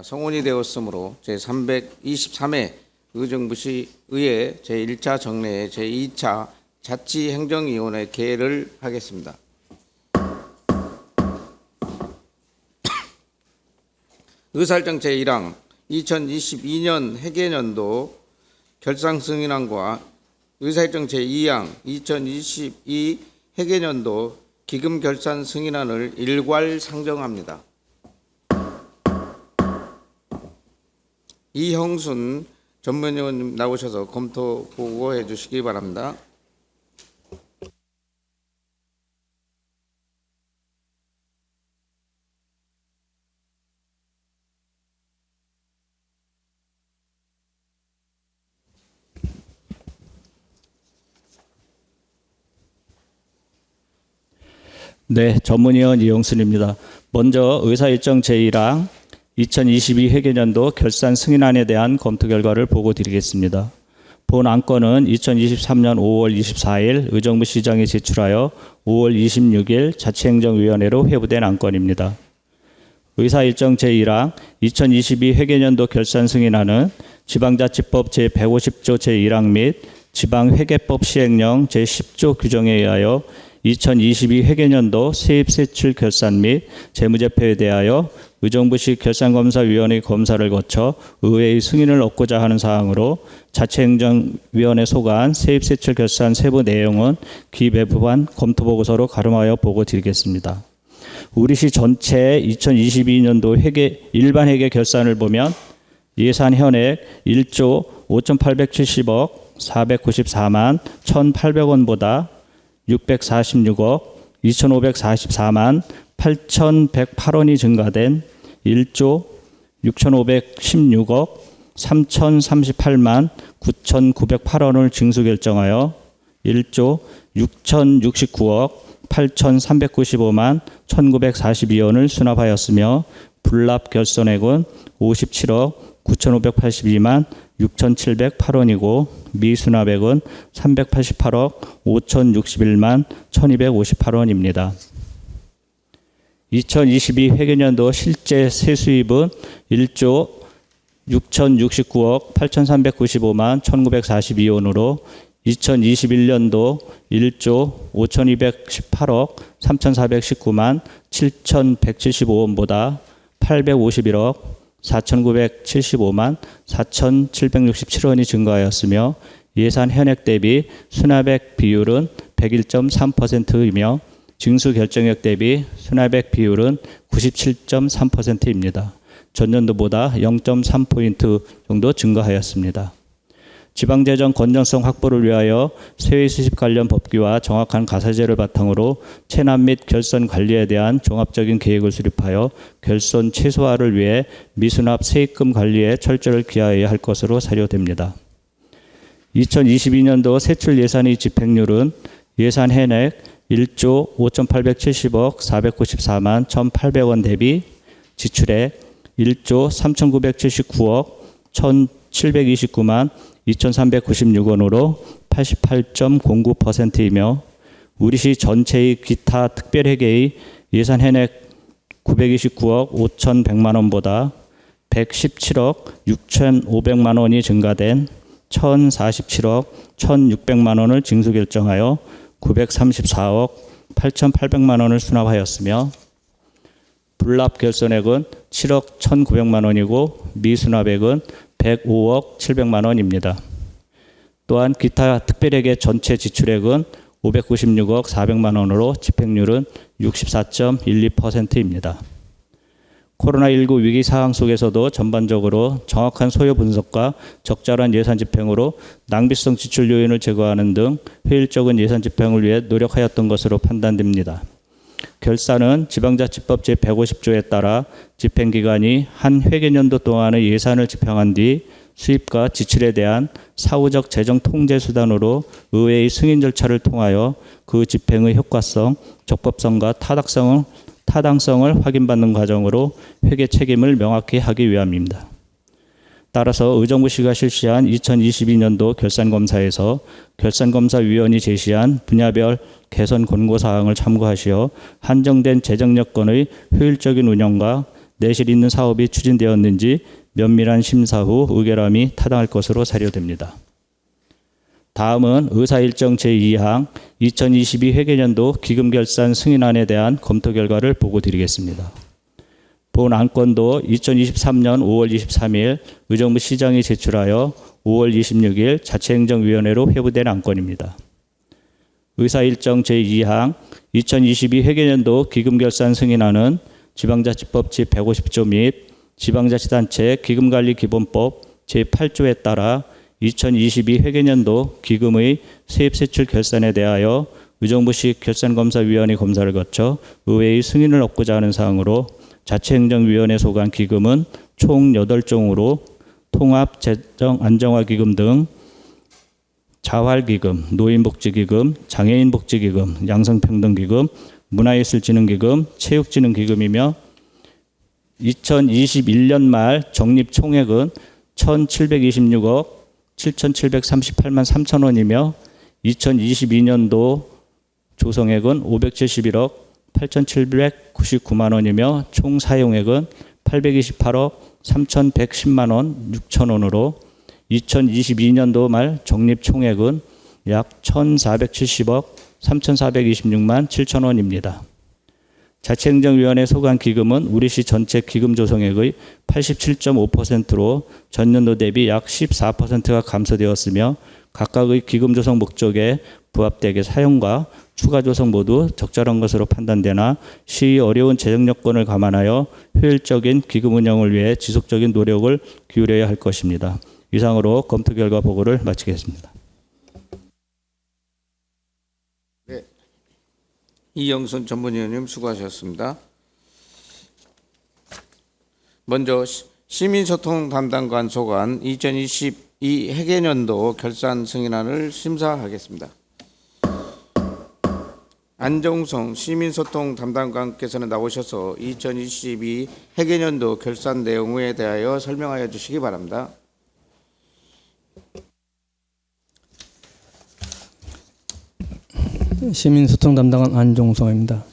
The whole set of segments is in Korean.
성원이 되었으므로 제323회 의정부시 의회 제1차 정례 제2차 자치행정위원회 개를 하겠습니다. 의사일정 제1항 2022년 회계연도 결산 승인안과 의사일정 제2항 2022 회계연도 기금 결산 승인안을 일괄 상정합니다. 이형순 전문위원님 나오셔서 검토 보고해 주시기 바랍니다. 네, 전문위원 이용순입니다. 먼저 의사일정 제1항 2022 회계연도 결산 승인안에 대한 검토 결과를 보고 드리겠습니다. 본 안건은 2023년 5월 24일 의정부시장이 제출하여 5월 26일 자치행정위원회로 회부된 안건입니다. 의사일정 제1항 2022 회계연도 결산 승인안은 지방자치법 제150조 제1항 및 지방회계법 시행령 제10조 규정에 의하여 2022 회계연도 세입세출 결산 및 재무제표에 대하여 의정부시 결산검사위원회 검사를 거쳐 의회의 승인을 얻고자 하는 사항으로 자치행정위원회 소관 세입세출 결산 세부 내용은 기배부반 검토보고서로 가름하여 보고 드리겠습니다. 우리시 전체 2022년도 일반 회계 결산을 보면 예산 현액 1조 5,870억 494만 1,800원보다 646억 2,544만 8,108원이 증가된 1조 6,516억 3,038만 9,908원을 징수 결정하여 1조 6,069억 8,395만 1,942원을 수납하였으며 불납 결손액은 57억 9,582만 6,708원이고 미수납액은 388억 5,061만 1,258원입니다. 2022 회계연도 실제 세수입은 1조 6,069억 8,395만 1,942원으로 2021년도 1조 5,218억 3,419만 7,175원보다 851억 4,975만 4,767원이 증가하였으며 예산 현액 대비 수납액 비율은 101.3%이며 징수 결정액 대비 수납액 비율은 97.3%입니다. 전년도보다 0.3포인트 정도 증가하였습니다. 지방재정 건전성 확보를 위하여 세외 수집 관련 법규와 정확한 가사제를 바탕으로 체납 및 결손 관리에 대한 종합적인 계획을 수립하여 결손 최소화를 위해 미수납 세입금 관리에 철저를 기하여야 할 것으로 사료됩니다. 2022년도 세출 예산의 집행률은 예산 현액 1조 5,870억 494만 1,800원 대비 지출액 1조 3,979억 1,729만 2,396원으로 88.09%이며 우리시 전체의 기타 특별회계의 예산 현액 929억 5,100만 원보다 117억 6,500만 원이 증가된 1,047억 1,600만 원을 징수 결정하여 934억 8,800만 원을 수납하였으며 불납 결손액은 7억 1,900만 원이고 미수납액은 105억 700만 원입니다. 또한 기타 특별회계 전체 지출액은 596억 400만 원으로 집행률은 64.12%입니다. 코로나19 위기 상황 속에서도 전반적으로 정확한 소요 분석과 적절한 예산 집행으로 낭비성 지출 요인을 제거하는 등 효율적인 예산 집행을 위해 노력하였던 것으로 판단됩니다. 결산은 지방자치법 제150조에 따라 집행기관이 한 회계연도 동안의 예산을 집행한 뒤 수입과 지출에 대한 사후적 재정 통제 수단으로 의회의 승인 절차를 통하여 그 집행의 효과성, 적법성과 타당성을 확인받는 과정으로 회계 책임을 명확히 하기 위함입니다. 따라서 의정부시가 실시한 2022년도 결산검사에서 결산검사위원이 제시한 분야별 개선 권고사항을 참고하시어 한정된 재정 여건의 효율적인 운영과 내실 있는 사업이 추진되었는지 면밀한 심사 후 의결함이 타당할 것으로 사료됩니다. 다음은 의사일정 제2항 2022 회계년도 기금결산 승인안에 대한 검토 결과를 보고 드리겠습니다. 본 안건도 2023년 5월 23일 의정부 시장이 제출하여 5월 26일 자치행정위원회로 회부된 안건입니다. 의사일정 제2항 2022 회계년도 기금결산 승인안은 지방자치법 제150조 및 지방자치단체 기금관리기본법 제8조에 따라 2022 회계년도 기금의 세입세출 결산에 대하여 의정부시 결산검사위원회 검사를 거쳐 의회의 승인을 얻고자 하는 사항으로 자치행정위원회 소관 기금은 총 8종으로 통합재정안정화기금 등 자활기금, 노인복지기금, 장애인복지기금, 양성평등기금, 문화예술진흥기금, 체육진흥기금이며 2021년 말 적립총액은 1,726억 7,738만 3천 원이며 2022년도 조성액은 571억 8,799만 원이며 총 사용액은 828억 3,110만 원 6천 원으로 2022년도 말 적립총액은 약 1,470억 3,426만 7천 원입니다. 자치행정위원회 소관 기금은 우리시 전체 기금 조성액의 87.5%로 전년도 대비 약 14%가 감소되었으며 각각의 기금 조성 목적에 부합되게 사용과 추가 조성 모두 적절한 것으로 판단되나 시의 어려운 재정 여건을 감안하여 효율적인 기금 운영을 위해 지속적인 노력을 기울여야 할 것입니다. 이상으로 검토 결과 보고를 마치겠습니다. 네, 이영순 전문위원님 수고하셨습니다. 먼저 시민소통 담당관 소관 2022 회계년도 결산 승인안을 심사하겠습니다. 안정성 시민소통 담당관께서는 나오셔서 2022 회계년도 결산 내용에 대하여 설명하여 주시기 바랍니다. 시민소통 담당관 안종성입니다.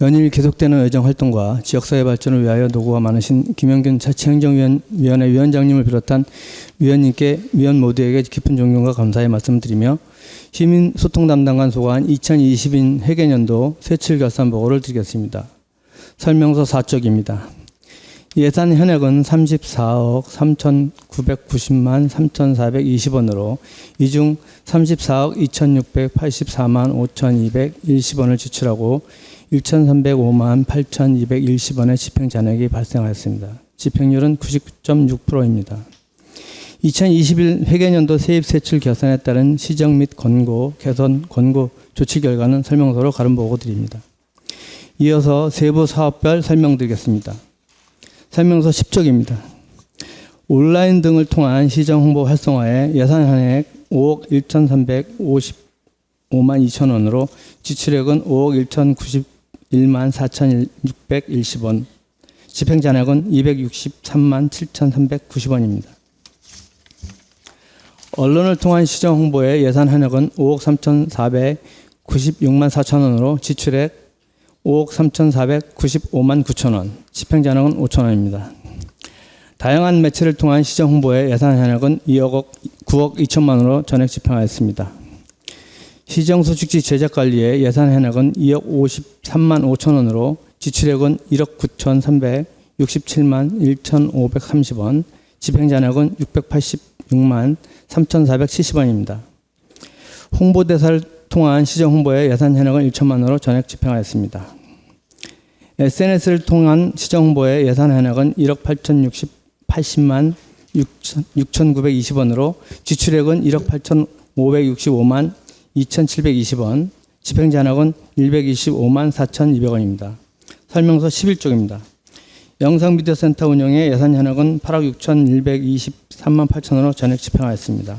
연일 계속되는 의정활동과 지역사회 발전을 위하여 노고가 많으신 김영균 자치행정위원회 위원장님을 비롯한 위원님께 위원 모두에게 깊은 존경과 감사의 말씀드리며 시민소통 담당관 소관 2022 회계년도 세출결산 보고를 드리겠습니다. 설명서 4쪽입니다. 예산 현액은 34억 3,990만 3,420원으로 이 중 34억 2,684만 5,210원을 지출하고 1,305만 8,210원의 집행잔액이 발생하였습니다. 집행률은 99.6%입니다. 2021 회계년도 세입세출 결산에 따른 시정 및 권고, 개선, 권고 조치 결과는 설명서로 가름 보고 드립니다. 이어서 세부 사업별 설명드리겠습니다. 설명서 10쪽입니다. 온라인 등을 통한 시정 홍보 활성화에 예산 현액 5억 1,355만 2천 원으로 지출액은 5억 1,091만 4,610원, 집행잔액은 263만 7,390원입니다. 언론을 통한 시정 홍보에 예산 현액은 5억 3,496만 4천 원으로 지출액 5억 3,495만 9천 원, 집행잔액은 5천 원입니다. 다양한 매체를 통한 시정 홍보에 예산 현액은 9억 2천만 원으로 전액 집행하였습니다. 시정 소식지 제작 관리에 예산 현액은 2억 53만 5천 원으로 지출액은 1억 9,367만 1,530원, 집행잔액은 686만 3,470원입니다. 홍보대사를 통한 시정 홍보에 예산 현액은 1천만 원으로 전액 집행하였습니다. SNS를 통한 시정 홍보에 예산 현액은 1억 8,080만 6,920원으로 지출액은 1억 8,565만 2,720원, 집행잔액은 125만 4,200원입니다. 설명서 11쪽입니다. 영상미디어센터 운영에 예산 현액은 8억 6,123만 8천 원으로 전액 집행하였습니다.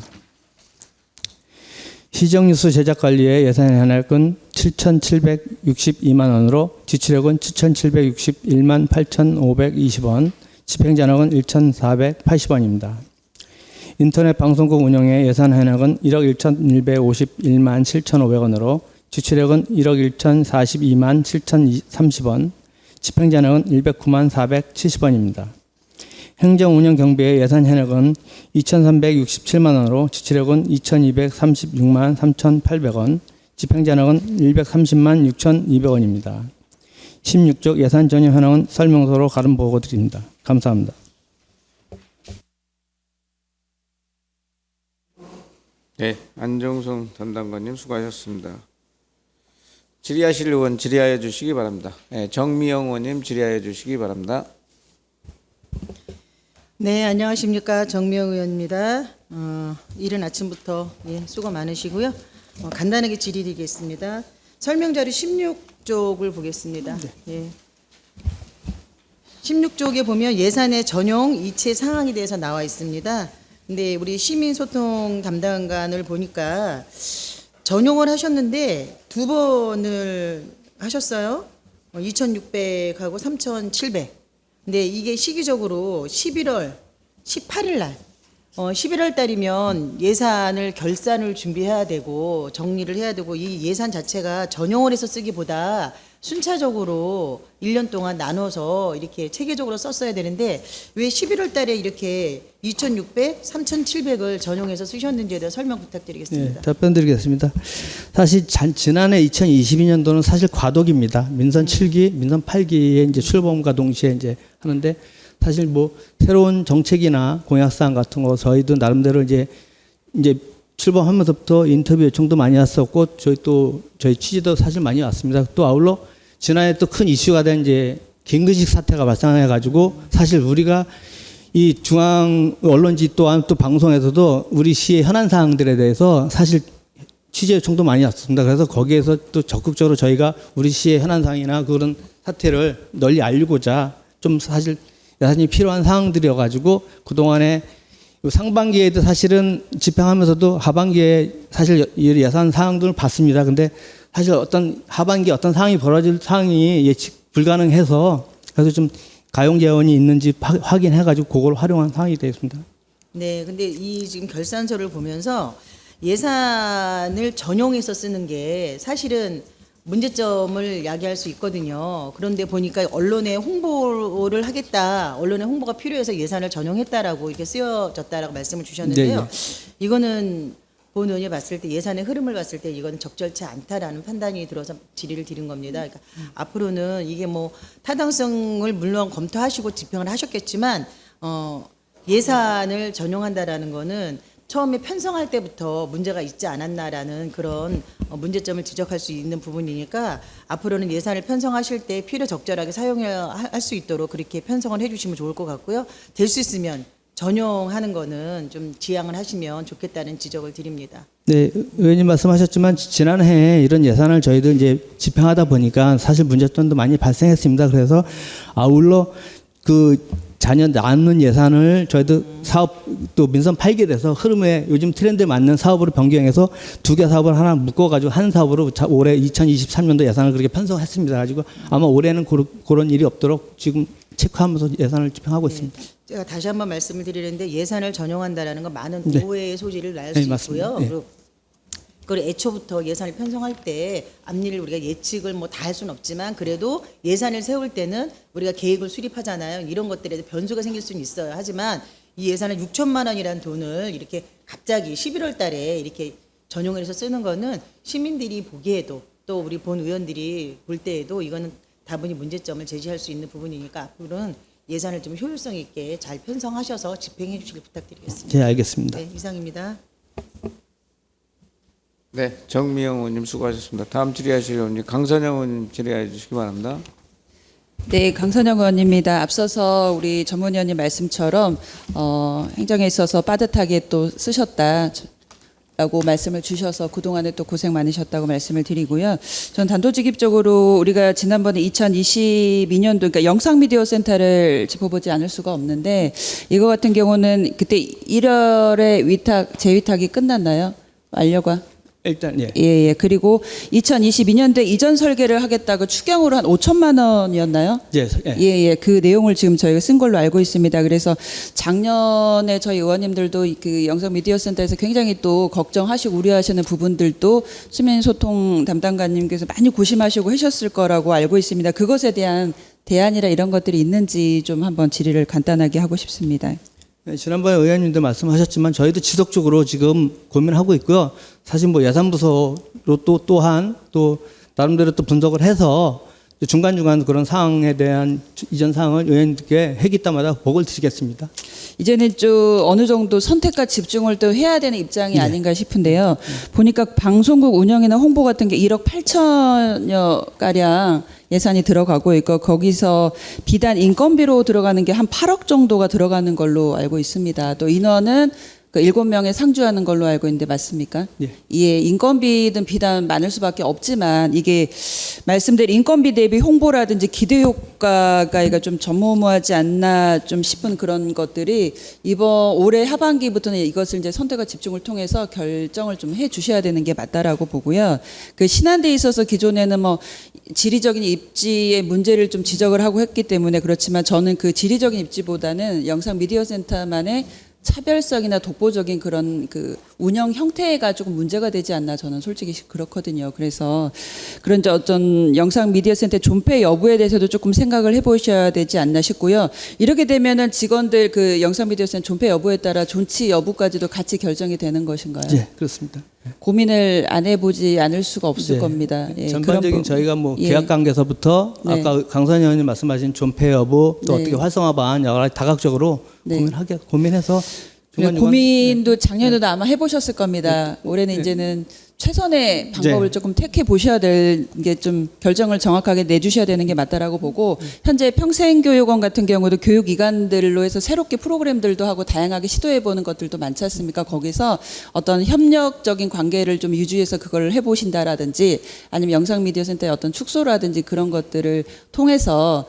시정뉴스 제작 관리에 예산 현액은 7,762만 원으로 지출액은 7,761만 8,520원, 집행잔액은 1,480원입니다. 인터넷 방송국 운영에 예산 현액은 1억 1,151만 7,500원으로 지출액은 1억 1,042만 7,030원, 집행잔액은 109만 470원입니다. 행정운영경비의 예산 현액은 2,367만 원으로 지출액은 2,236만 3,800원, 집행잔액은 130만 6,200원입니다. 16쪽 예산 전혀 현황은 설명서로 가름 보고 드립니다. 감사합니다. 네, 안정성 담당관님 수고하셨습니다. 질의하실 의원 질의하여 주시기 바랍니다. 네, 정미영 의원님 질의하여 주시기 바랍니다. 네, 안녕하십니까. 정미영 의원입니다. 이른 아침부터 수고 많으시고요. 간단하게 질의드리겠습니다. 설명자료 16쪽을 보겠습니다. 예. 16쪽에 보면 예산의 전용 이체 상황에 대해서 나와 있습니다. 근데 우리 시민소통 담당관을 보니까 전용을 하셨는데 두 번을 하셨어요. 2,600하고 3,700. 근데 이게 시기적으로 11월 18일 날 11월 달이면 예산을 결산을 준비해야 되고 정리를 해야 되고 이 예산 자체가 전용을 해서 쓰기보다 순차적으로 1년 동안 나눠서 이렇게 체계적으로 썼어야 되는데 왜 11월 달에 이렇게 2,600, 3,700을 전용해서 쓰셨는지에 대해 설명 부탁드리겠습니다. 네, 답변 드리겠습니다. 사실 지난해 2022년도는 사실 과도기입니다. 민선 7기, 민선 8기에 이제 출범과 동시에 이제 하는데 사실 뭐 새로운 정책이나 공약사항 같은 거 저희도 나름대로 이제 출범하면서부터 인터뷰 요청도 많이 왔었고 저희 취지도 사실 많이 왔습니다. 또 아울러 지난해 또 큰 이슈가 된 이제 김근식 사태가 발생해 가지고 사실 우리가 이 중앙 언론지 또한 또 방송에서도 우리 시의 현안 사항들에 대해서 사실 취재 요청도 많이 왔습니다. 그래서 거기에서 또 적극적으로 저희가 우리 시의 현안 사항이나 그런 사태를 널리 알리고자 좀 사실 예산이 필요한 사항들이어 가지고 그동안에 상반기에도 사실은 집행하면서도 하반기에 사실 예산 사항들을 봤습니다. 근데 사실 어떤 하반기 어떤 상황이 벌어질 상황이 예측 불가능해서 그래서 좀 가용 재원이 있는지 확인해 가지고 그걸 활용한 상황이 되겠습니다. 네, 근데 이 지금 결산서를 보면서 예산을 전용해서 쓰는 게 사실은 문제점을 야기할 수 있거든요. 그런데 보니까 언론에 홍보를 하겠다, 언론에 홍보가 필요해서 예산을 전용했다라고 이렇게 쓰여졌다라고 말씀을 주셨는데요. 네, 이거는 본 의원이 봤을 때 예산의 흐름을 봤을 때 이건 적절치 않다라는 판단이 들어서 질의를 드린 겁니다. 그러니까 앞으로는 이게 뭐 타당성을 물론 검토하시고 집행을 하셨겠지만 예산을 전용한다라는 거는 처음에 편성할 때부터 문제가 있지 않았나라는 그런 문제점을 지적할 수 있는 부분이니까 앞으로는 예산을 편성하실 때 필요 적절하게 사용할 수 있도록 그렇게 편성을 해주시면 좋을 것 같고요. 될 수 있으면 전용하는 거는 좀 지양을 하시면 좋겠다는 지적을 드립니다. 네, 의원님 말씀하셨지만 지난해 이런 예산을 저희도 이제 집행하다 보니까 사실 문제점도 많이 발생했습니다. 그래서 아울러 그 자녀 낳는 예산을 저희도 사업 또 민선 8기에 대해서 흐름에 요즘 트렌드에 맞는 사업으로 변경해서 두 개 사업을 하나 묶어가지고 한 사업으로 올해 2023년도 예산을 그렇게 편성했습니다. 가지고 아마 올해는 그런 일이 없도록 지금 체크하면서 예산을 집행하고 있습니다. 제가 다시 한번 말씀을 드리는데 예산을 전용한다라는 건 많은 네. 오해의 소지를 낳을 네, 수 맞습니다. 있고요. 네. 그리고 애초부터 예산을 편성할 때 앞일을 우리가 예측을 뭐 다 할 수는 없지만 그래도 예산을 세울 때는 우리가 계획을 수립하잖아요. 이런 것들에 변수가 생길 수는 있어요. 하지만 이 예산을 6천만 원이라는 돈을 이렇게 갑자기 11월 달에 이렇게 전용을 해서 쓰는 거는 시민들이 보기에도 또 우리 본 의원들이 볼 때에도 이거는 다분히 문제점을 제시할 수 있는 부분이니까 앞으로는 예산을 좀 효율성 있게 잘 편성하셔서 집행해 주시길 부탁드리겠습니다. 네, 알겠습니다. 네, 이상입니다. 네, 정미영 의원님 수고하셨습니다. 다음 질의하실 의원님 강선영 의원님 질의해 주시기 바랍니다. 네, 강선영 의원입니다. 앞서서 우리 전문위원님 말씀처럼 행정에 있어서 빠듯하게 또 쓰셨다라고 말씀을 주셔서 그동안에 또 고생 많으셨다고 말씀을 드리고요. 전 단도직입적으로 우리가 지난번에 2022년도 그러니까 영상미디어센터를 짚어보지 않을 수가 없는데 이거 같은 경우는 그때 1월에 재위탁이 끝났나요? 완료가? 일단 예. 예. 그리고 2022년도에 이전 설계를 하겠다고 추경으로 한 5천만 원이었나요? 예. 예. 그 내용을 지금 저희가 쓴 걸로 알고 있습니다. 그래서 작년에 저희 의원님들도 그 영상미디어센터에서 굉장히 또 걱정하시고 우려하시는 부분들도 시민소통 담당관님께서 많이 고심하시고 하셨을 거라고 알고 있습니다. 그것에 대한 대안이라 이런 것들이 있는지 좀 한번 질의를 간단하게 하고 싶습니다. 네, 지난번에 의원님도 말씀하셨지만 저희도 지속적으로 지금 고민하고 있고요. 사실 뭐 예산부서로 또한 나름대로 또 분석을 해서 중간중간 그런 사항에 대한 이전 사항을 의원님께 회기 때마다 보고를 드리겠습니다. 이제는 좀 어느 정도 선택과 집중을 또 해야 되는 입장이 아닌가 싶은데요. 보니까 방송국 운영이나 홍보 같은 게 1억 8천여 가량 예산이 들어가고 있고 거기서 비단 인건비로 들어가는 게 한 8억 정도가 들어가는 걸로 알고 있습니다. 또 인원은 그 7명에 상주하는 걸로 알고 있는데 맞습니까? 예. 예, 인건비든 비단 많을 수밖에 없지만 이게 말씀드린 인건비 대비 홍보라든지 기대 효과가 좀 전무후무하지 않나 좀 싶은 그런 것들이 이번 올해 하반기부터는 이것을 이제 선택과 집중을 통해서 결정을 좀 해 주셔야 되는 게 맞다라고 보고요. 그 신안대에 있어서 기존에는 뭐 지리적인 입지의 문제를 좀 지적을 하고 했기 때문에 그렇지만 저는 그 지리적인 입지보다는 영상 미디어 센터만의 차별성이나 독보적인 그런 그 운영 형태가 조금 문제가 되지 않나 저는 솔직히 그렇거든요. 그래서 그런 어떤 영상 미디어 센터 존폐 여부에 대해서도 조금 생각을 해보셔야 되지 않나 싶고요. 이렇게 되면은 직원들 그 영상 미디어 센터 존폐 여부에 따라 존치 여부까지도 같이 결정이 되는 것인가요? 네, 그렇습니다. 고민을 안 해보지 않을 수가 없을 네. 겁니다. 예, 전반적인 그런 저희가 뭐 예. 계약 관계에서부터 네. 아까 강선 의원님 말씀하신 존폐 여부 또 네. 어떻게 활성화 방안 여러 가지 다각적으로 네. 고민해서 중간중간 고민도 작년에도 아마 해보셨을 겁니다. 올해는 이제는 최선의 방법을 조금 택해 보셔야 될 게 좀 결정을 정확하게 내주셔야 되는 게 맞다라고 보고 현재 평생교육원 같은 경우도 교육기관들로 해서 새롭게 프로그램들도 하고 다양하게 시도해보는 것들도 많지 않습니까? 거기서 어떤 협력적인 관계를 좀 유지해서 그걸 해보신다라든지 아니면 영상미디어센터의 어떤 축소라든지 그런 것들을 통해서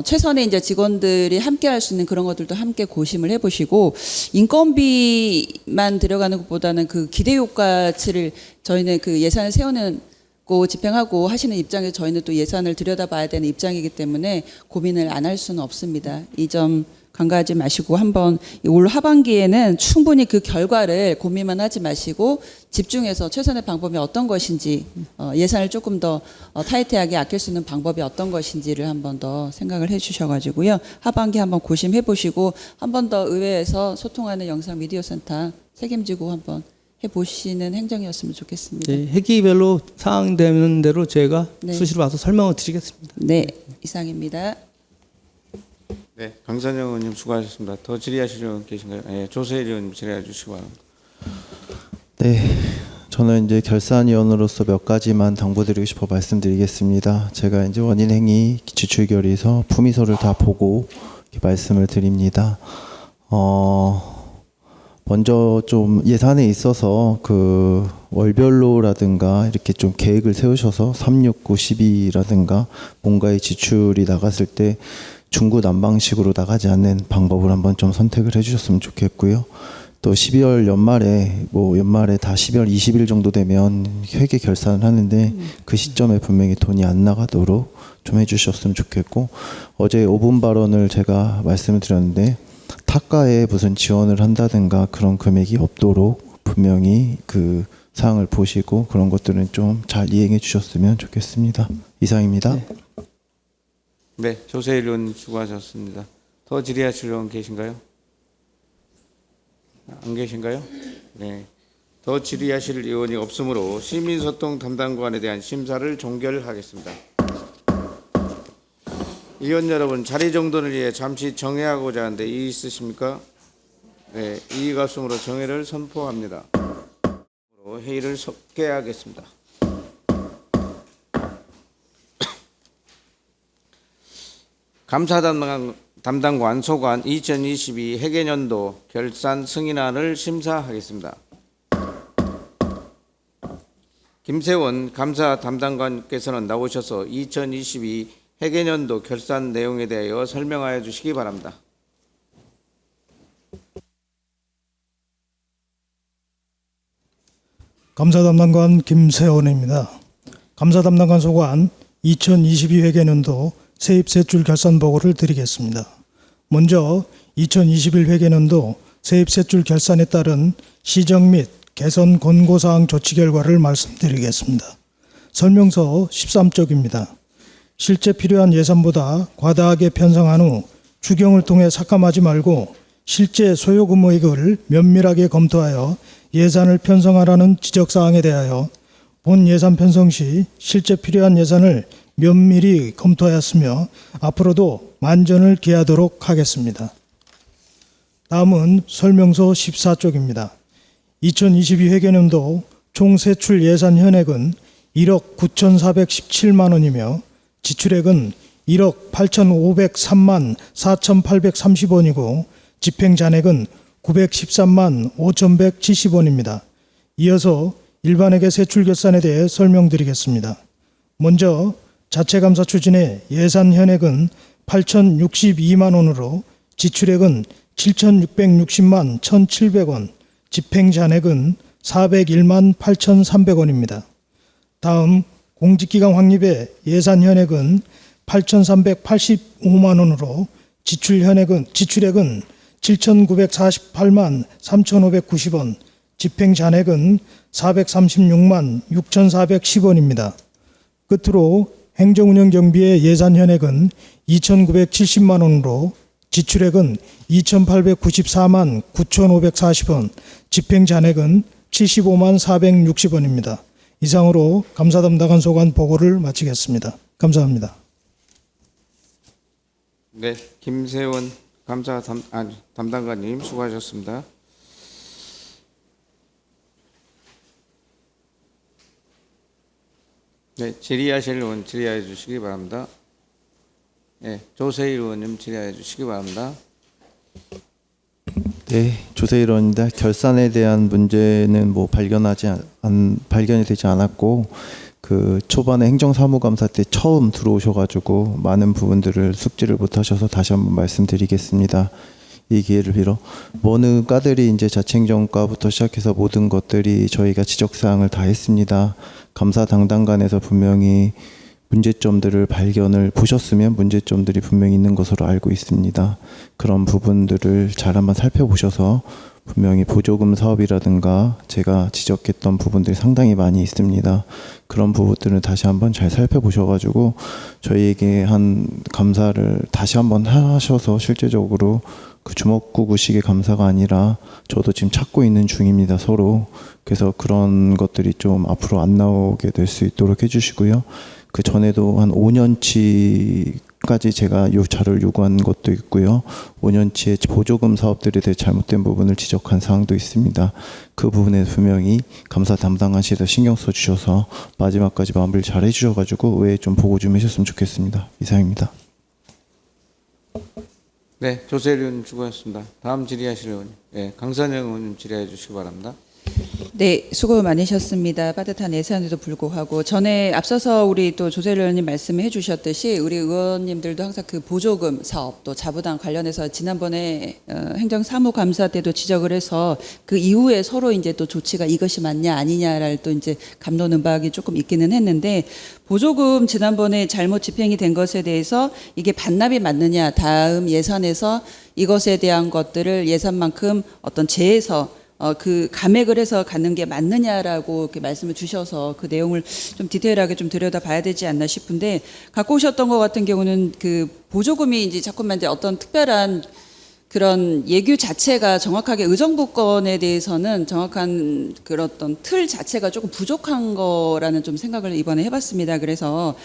최선의 이제 직원들이 함께 할 수 있는 그런 것들도 함께 고심을 해보시고 인건비만 들어가는 것보다는 그 기대 효과치를 저희는 그 예산을 세우는 고 집행하고 하시는 입장에서 저희는 또 예산을 들여다봐야 되는 입장이기 때문에 고민을 안 할 수는 없습니다. 이 점 간과하지 마시고 한번 올 하반기에는 충분히 그 결과를 고민만 하지 마시고 집중해서 최선의 방법이 어떤 것인지 예산을 조금 더 타이트하게 아낄 수 있는 방법이 어떤 것인지를 한번 더 생각을 해 주셔가지고요. 하반기 한번 고심해 보시고 한 번 더 의회에서 소통하는 영상 미디어 센터 책임지고 한번 해보시는 행정이었으면 좋겠습니다. 네, 회기별로 사항 되는 대로 제가 네. 수시로 와서 설명을 드리겠습니다. 네, 이상입니다. 네, 강선영 의원님 수고하셨습니다. 더 질의하실 의원 계신가요? 네, 조세일 의원님 질의해 주시기 바랍니다. 네, 저는 이제 결산위원으로서 몇 가지만 당부드리고 싶어 말씀드리겠습니다. 제가 이제 원인행위 지출결의서 품위서를 다 보고 이렇게 말씀을 드립니다. 먼저 좀 예산에 있어서 그 월별로라든가 이렇게 좀 계획을 세우셔서 369, 12라든가 뭔가의 지출이 나갔을 때 중구난방식으로 나가지 않는 방법을 한번 좀 선택을 해주셨으면 좋겠고요. 또 12월 연말에 다 12월 20일 정도 되면 회계 결산을 하는데 그 시점에 분명히 돈이 안 나가도록 좀 해주셨으면 좋겠고, 어제 5분 발언을 제가 말씀을 드렸는데 타가에 무슨 지원을 한다든가 그런 금액이 없도록 분명히 그 사항을 보시고 그런 것들은 좀 잘 이행해 주셨으면 좋겠습니다. 이상입니다. 네, 조세일 의원 수고하셨습니다. 더 질의하실 의원 계신가요? 안 계신가요? 네. 더 질의하실 의원이 없으므로 시민소통 담당관에 대한 심사를 종결하겠습니다. 의원 여러분, 자리 정돈을 위해 잠시 정회하고자 하는데 이의 있으십니까? 네, 이의가 없으므로 정회를 선포합니다. 회의를 속개하겠습니다. 감사 담당관 소관 2022 회계년도 결산 승인안을 심사하겠습니다. 김세원 감사 담당관께서는 나오셔서 2022 회계년도 결산 내용에 대하여 설명하여 주시기 바랍니다. 감사 담당관 김세원입니다. 감사 담당관 소관 2022 회계년도 세입세출 결산 보고를 드리겠습니다. 먼저 2021 회계년도 세입세출 결산에 따른 시정 및 개선 권고사항 조치 결과를 말씀드리겠습니다. 설명서 13쪽입니다. 실제 필요한 예산보다 과다하게 편성한 후 추경을 통해 삭감하지 말고 실제 소요 금액을 면밀하게 검토하여 예산을 편성하라는 지적사항에 대하여 본 예산 편성 시 실제 필요한 예산을 면밀히 검토하였으며 앞으로도 만전을 기하도록 하겠습니다. 다음은 설명서 14쪽입니다. 2022 회계년도 총 세출 예산 현액은 1억 9,417만 원이며 지출액은 1억 8,503만 4,830원이고 집행 잔액은 913만 5,170원입니다. 이어서 일반회계 세출 결산에 대해 설명드리겠습니다. 먼저 자체감사 추진의 예산 현액은 8,062만 원으로 지출액은 7,660만 1,700원, 집행 잔액은 401만 8,300원입니다. 다음 공직기강 확립의 예산 현액은 8,385만 원으로 지출액은 7,948만 3,590원, 집행 잔액은 436만 6,410원입니다. 끝으로 행정운영경비의 예산 현액은 2,970만 원으로 지출액은 2,894만 9,540원, 집행 잔액은 75만 460원입니다. 이상으로 감사 담당관 소관 보고를 마치겠습니다. 감사합니다. 네, 김세원 감사 담당관님 수고하셨습니다. 네, 질의하실 의원 질의해 주시기 바랍니다. 네, 조세일 의원님 질의해 주시기 바랍니다. 네, 조세일 의원입니다. 결산에 대한 문제는 발견이 되지 않았고 그 초반에 행정사무감사 때 처음 들어오셔가지고 많은 부분들을 숙지를 못하셔서 다시 한번 말씀드리겠습니다. 이 기회를 빌어 어느 과들이 이제 자치행정과부터 시작해서 모든 것들이 저희가 지적사항을 다 했습니다. 감사 담당관에서 분명히 문제점들을 발견을 보셨으면 문제점들이 분명히 있는 것으로 알고 있습니다. 그런 부분들을 잘 한번 살펴보셔서 분명히 보조금 사업이라든가 제가 지적했던 부분들이 상당히 많이 있습니다. 그런 부분들을 다시 한번 잘 살펴보셔가지고 저희에게 한 감사를 다시 한번 하셔서 실제적으로 그 주먹구구식의 감사가 아니라 저도 지금 찾고 있는 중입니다, 서로. 그래서 그런 것들이 좀 앞으로 안 나오게 될 수 있도록 해주시고요. 그 전에도 한 5년치까지 제가 요 자료를 요구한 것도 있고요. 5년치의 보조금 사업들에 대해 잘못된 부분을 지적한 사항도 있습니다. 그 부분에 분명히 감사 담당하시다 신경 써주셔서 마지막까지 마무리를 잘 해주셔가지고 의회에 좀 보고 좀 해주셨으면 좋겠습니다. 이상입니다. 네, 조세일 의원님 수고하셨습니다. 다음 질의하실 의원님, 네, 강선영 의원님 질의해 주시기 바랍니다. 네, 수고 많으셨습니다. 빠듯한 예산에도 불구하고 전에 앞서서 우리 또 조세일 의원님 말씀해 주셨듯이 우리 의원님들도 항상 그 보조금 사업 또 자부담 관련해서 지난번에 행정사무감사 때도 지적을 해서 그 이후에 서로 이제 또 조치가 이것이 맞냐 아니냐를 또 이제 갑론음박이 조금 있기는 했는데 보조금 지난번에 잘못 집행이 된 것에 대해서 이게 반납이 맞느냐 다음 예산에서 이것에 대한 것들을 예산만큼 어떤 재에서 그 감액을 해서 갖는 게 맞느냐라고 이렇게 말씀을 주셔서 그 내용을 좀 디테일하게 좀 들여다봐야 되지 않나 싶은데 갖고 오셨던 것 같은 경우는 그 보조금이 이제 자꾸만 이제 어떤 특별한 그런 예규 자체가 정확하게 의정부권에 대해서는 정확한 그런 어떤 틀 자체가 조금 부족한 거라는 좀 생각을 이번에 해봤습니다. 그래서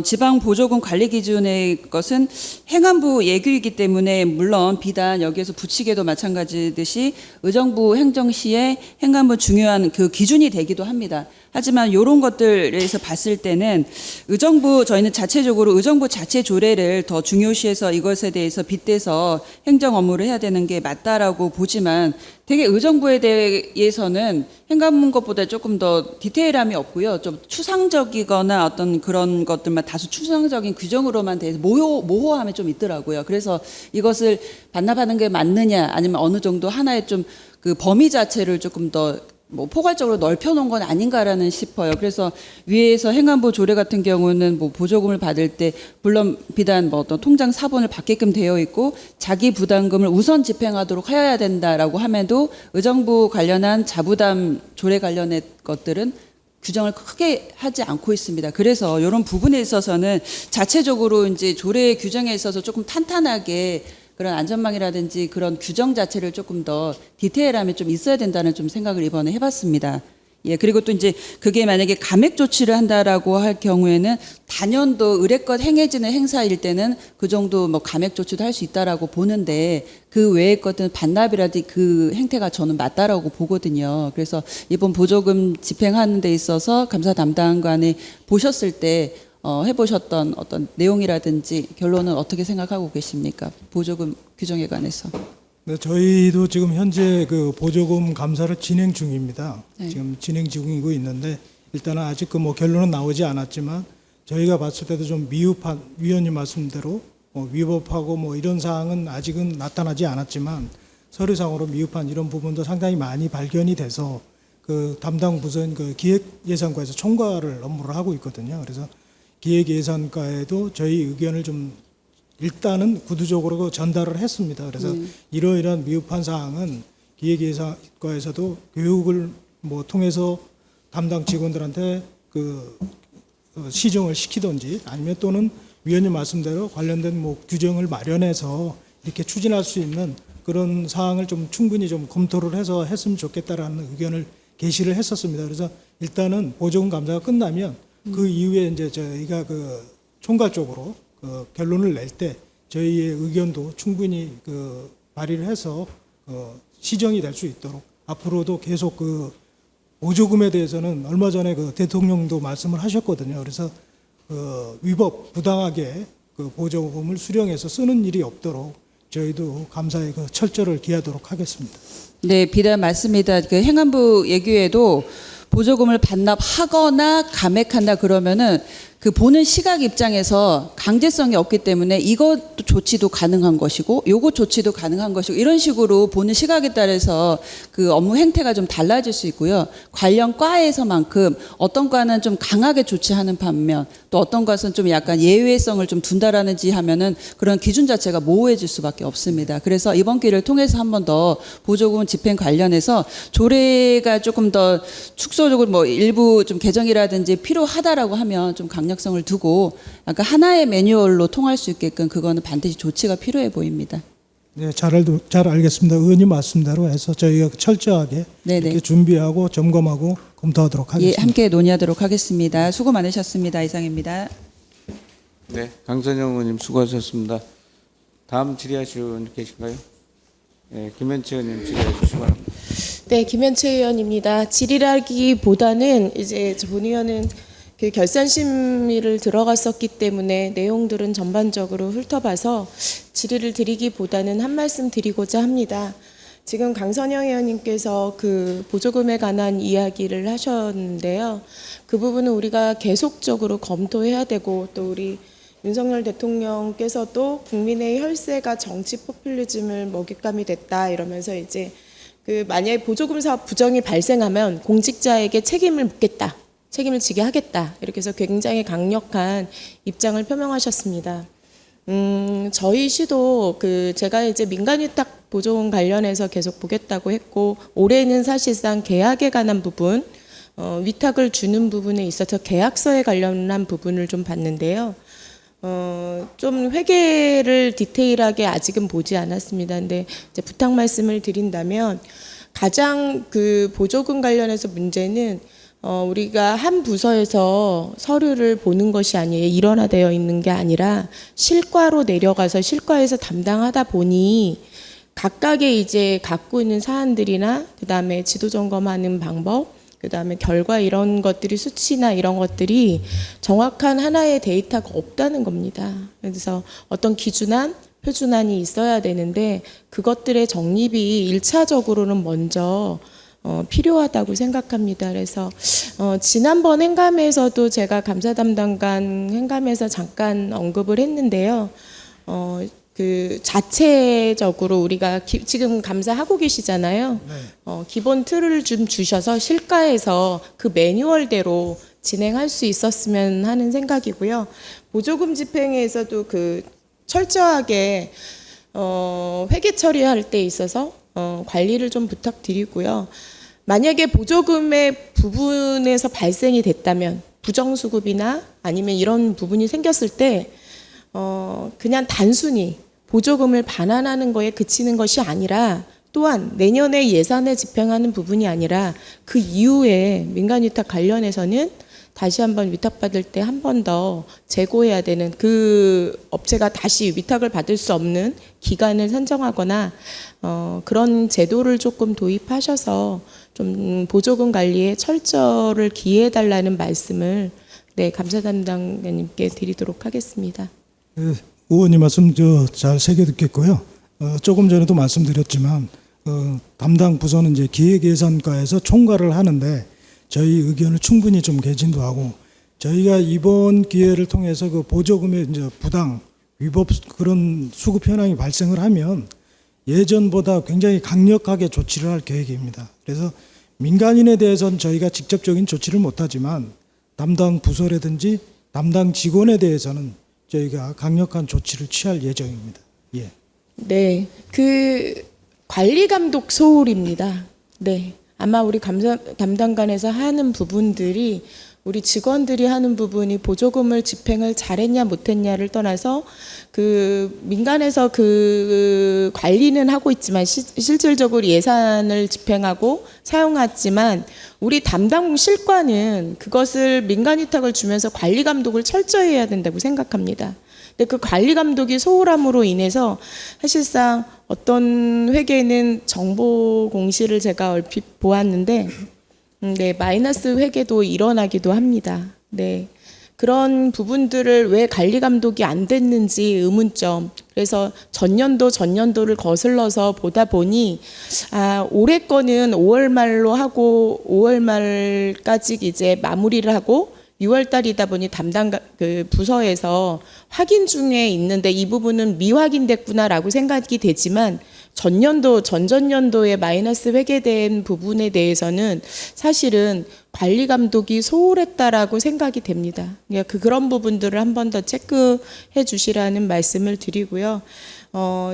지방 보조금 관리 기준의 것은 행안부 예규이기 때문에 물론 비단 여기에서 부칙에도 마찬가지듯이 의정부 행정시의 행안부 중요한 그 기준이 되기도 합니다. 하지만 이런 것들에서 봤을 때는 의정부 저희는 자체적으로 의정부 자체 조례를 더 중요시해서 이것에 대해서 빗대서 행정 업무를 해야 되는 게 맞다라고 보지만 되게 의정부에 대해서는 행안부 것보다 조금 더 디테일함이 없고요. 좀 추상적이거나 어떤 그런 것들만 다소 추상적인 규정으로만 돼서 모호함이 좀 있더라고요. 그래서 이것을 반납하는 게 맞느냐 아니면 어느 정도 하나의 좀 그 범위 자체를 조금 더 뭐 포괄적으로 넓혀놓은 건 아닌가라는 싶어요. 그래서 위에서 행안부 조례 같은 경우는 뭐 보조금을 받을 때 물론 비단 뭐 어떤 통장 사본을 받게끔 되어 있고 자기 부담금을 우선 집행하도록 하여야 된다라고 함에도 의정부 관련한 자부담 조례 관련의 것들은 규정을 크게 하지 않고 있습니다. 그래서 이런 부분에 있어서는 자체적으로 이제 조례 규정에 있어서 조금 탄탄하게 그런 안전망이라든지 그런 규정 자체를 조금 더 디테일함이 좀 있어야 된다는 좀 생각을 이번에 해봤습니다. 예, 그리고 또 이제 그게 만약에 감액 조치를 한다라고 할 경우에는 단연도 의례껏 행해지는 행사일 때는 그 정도 뭐 감액 조치도 할 수 있다라고 보는데 그 외의 것들은 반납이라든지 그 행태가 저는 맞다라고 보거든요. 그래서 이번 보조금 집행하는 데 있어서 감사 담당관이 보셨을 때 해보셨던 어떤 내용이라든지 결론은 어떻게 생각하고 계십니까? 보조금 규정에 관해서. 네, 저희도 지금 현재 그 보조금 감사를 진행 중입니다. 네. 지금 진행 중이고 있는데 일단은 아직 그 뭐 결론은 나오지 않았지만 저희가 봤을 때도 좀 미흡한 위원님 말씀대로 위법하고 뭐 이런 사항은 아직은 나타나지 않았지만 서류상으로 미흡한 이런 부분도 상당히 많이 발견이 돼서 그 담당 부서인 그 기획예산과에서 총괄을 업무를 하고 있거든요. 그래서 기획예산과에도 저희 의견을 좀 일단은 구두적으로 전달을 했습니다. 그래서 이러이러한 미흡한 사항은 기획예산과에서도 교육을 뭐 통해서 담당 직원들한테 그 시정을 시키든지 아니면 또는 위원님 말씀대로 관련된 뭐 규정을 마련해서 이렇게 추진할 수 있는 그런 사항을 좀 충분히 좀 검토를 해서 했으면 좋겠다라는 의견을 게시를 했었습니다. 그래서 일단은 보조금 감사가 끝나면 그 이후에 이제 저희가 그 총괄적으로 그 결론을 낼 때 저희의 의견도 충분히 그 발의를 해서 시정이 될 수 있도록 앞으로도 계속 그 보조금에 대해서는 얼마 전에 그 대통령도 말씀을 하셨거든요. 그래서 위법 부당하게 그 보조금을 수령해서 쓰는 일이 없도록 저희도 감사에 그 철저를 기하도록 하겠습니다. 네, 비단 맞습니다. 그 행안부 얘기에도 보조금을 반납하거나 감액한다 그러면은 그 보는 시각 입장에서 강제성이 없기 때문에 이것 조치도 가능한 것이고 요것 조치도 가능한 것이고 이런 식으로 보는 시각에 따라서 그 업무 행태가 좀 달라질 수 있고요. 관련 과에서만큼 어떤 과는 좀 강하게 조치하는 반면 또 어떤 것은 좀 약간 예외성을 좀 둔다라는지 하면은 그런 기준 자체가 모호해질 수밖에 없습니다. 그래서 이번 기회를 통해서 한 번 더 보조금 집행 관련해서 조례가 조금 더 축소적으로 뭐 일부 좀 개정이라든지 필요하다라고 하면 좀 강력성을 두고 약간 하나의 매뉴얼로 통할 수 있게끔 그거는 반드시 조치가 필요해 보입니다. 네, 잘 알겠습니다. 의원님 말씀대로 해서 저희가 철저하게 네네. 이렇게 준비하고 점검하고 검토하도록 예, 하겠습니다. 함께 논의하도록 하겠습니다. 수고 많으셨습니다. 이상입니다. 네, 강선영 의원님 수고하셨습니다. 다음 질의하실 의원 계신가요? 네, 김현채 의원님 질의해 주시기 바랍니다. 네, 김현채 의원입니다. 질의라기보다는 이제 본 의원은 그 결산 심의를 들어갔었기 때문에 내용들은 전반적으로 훑어봐서 질의를 드리기보다는 한 말씀 드리고자 합니다. 지금 강선영 의원님께서 그 보조금에 관한 이야기를 하셨는데요. 그 부분은 우리가 계속적으로 검토해야 되고 또 우리 윤석열 대통령께서도 국민의 혈세가 정치 포퓰리즘을 먹잇감이 됐다 이러면서 이제 그 만약에 보조금 사업 부정이 발생하면 공직자에게 책임을 묻겠다. 책임을 지게 하겠다. 이렇게 해서 굉장히 강력한 입장을 표명하셨습니다. 저희 시도 그 제가 이제 민간위탁 보조금 관련해서 계속 보겠다고 했고 올해는 사실상 계약에 관한 부분, 위탁을 주는 부분에 있어서 계약서에 관련한 부분을 좀 봤는데요. 좀 회계를 디테일하게 아직은 보지 않았습니다. 근데 이제 부탁 말씀을 드린다면 가장 그 보조금 관련해서 문제는 우리가 한 부서에서 서류를 보는 것이 아니에요. 일원화되어 있는 게 아니라 실과로 내려가서 실과에서 담당하다 보니 각각의 이제 갖고 있는 사안들이나 그다음에 지도 점검하는 방법, 그다음에 결과 이런 것들이 수치나 이런 것들이 정확한 하나의 데이터가 없다는 겁니다. 그래서 어떤 기준안, 표준안이 있어야 되는데 그것들의 정립이 1차적으로는 먼저 필요하다고 생각합니다. 그래서 지난번 행감에서도 제가 감사 담당관 행감에서 잠깐 언급을 했는데요. 그 자체적으로 우리가 지금 감사하고 계시잖아요. 네. 기본 틀을 좀 주셔서 실과에서 그 매뉴얼대로 진행할 수 있었으면 하는 생각이고요. 보조금 집행에서도 그 철저하게 회계 처리할 때 있어서 관리를 좀 부탁드리고요. 만약에 보조금의 부분에서 발생이 됐다면 부정수급이나 아니면 이런 부분이 생겼을 때 그냥 단순히 보조금을 반환하는 거에 그치는 것이 아니라 또한 내년에 예산에 집행하는 부분이 아니라 그 이후에 민간위탁 관련해서는 다시 한번 위탁받을 때 한 번 더 재고해야 되는, 그 업체가 다시 위탁을 받을 수 없는 기간을 선정하거나 그런 제도를 조금 도입하셔서 좀 보조금 관리에 철저를 기해달라는 말씀을 감사 담당자님께 드리도록 하겠습니다. 네, 의원님 말씀 잘 새겨 듣겠고요. 조금 전에도 말씀드렸지만 담당 부서는 이제 기획예산과에서 총괄을 하는데 저희 의견을 충분히 좀 개진도 하고, 저희가 이번 기회를 통해서 그 보조금의 이제 부당 위법 그런 수급 현황이 발생을 하면 예전보다 굉장히 강력하게 조치를 할 계획입니다. 그래서 민간인에 대해서는 저희가 직접적인 조치를 못하지만 담당 부서라든지 담당 직원에 대해서는 저희가 강력한 조치를 취할 예정입니다. 예. 네, 그 관리 감독 소홀입니다. 네, 아마 우리 담당관에서 하는 부분들이, 우리 직원들이 하는 부분이 보조금을 집행을 잘했냐 못했냐를 떠나서 그 민간에서 그 관리는 하고 있지만 실질적으로 예산을 집행하고 사용하지만 우리 담당 실과는 그것을 민간위탁을 주면서 관리 감독을 철저히 해야 된다고 생각합니다. 근데 그 관리 감독이 소홀함으로 인해서 사실상 어떤 회계는 정보 공시를 제가 얼핏 보았는데 마이너스 회계도 일어나기도 합니다. 네. 그런 부분들을 왜 관리 감독이 안 됐는지 의문점. 그래서 전년도를 거슬러서 보다 보니 올해 거는 5월 말로 하고 5월 말까지 이제 마무리를 하고 6월 달이다 보니 담당 그 부서에서 확인 중에 있는데 이 부분은 미확인됐구나라고 생각이 되지만 전전년도에 마이너스 회계된 부분에 대해서는 사실은 관리 감독이 소홀했다라고 생각이 됩니다. 그러니까 그런 부분들을 한 번 더 체크해 주시라는 말씀을 드리고요.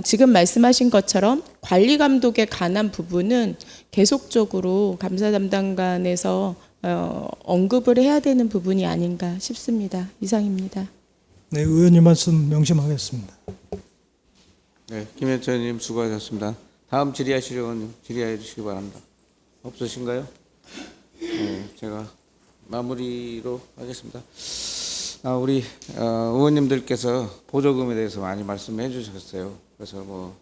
지금 말씀하신 것처럼 관리 감독에 관한 부분은 계속적으로 감사 담당관에서 언급을 해야 되는 부분이 아닌가 싶습니다. 이상입니다. 네, 의원님 말씀 명심하겠습니다. 네, 김현철 의원님 수고하셨습니다. 다음 질의하실 의원님 질의해 주시기 바랍니다. 없으신가요? 네, 제가 마무리로 하겠습니다. 우리 의원님들께서 보조금에 대해서 많이 말씀해 주셨어요. 그래서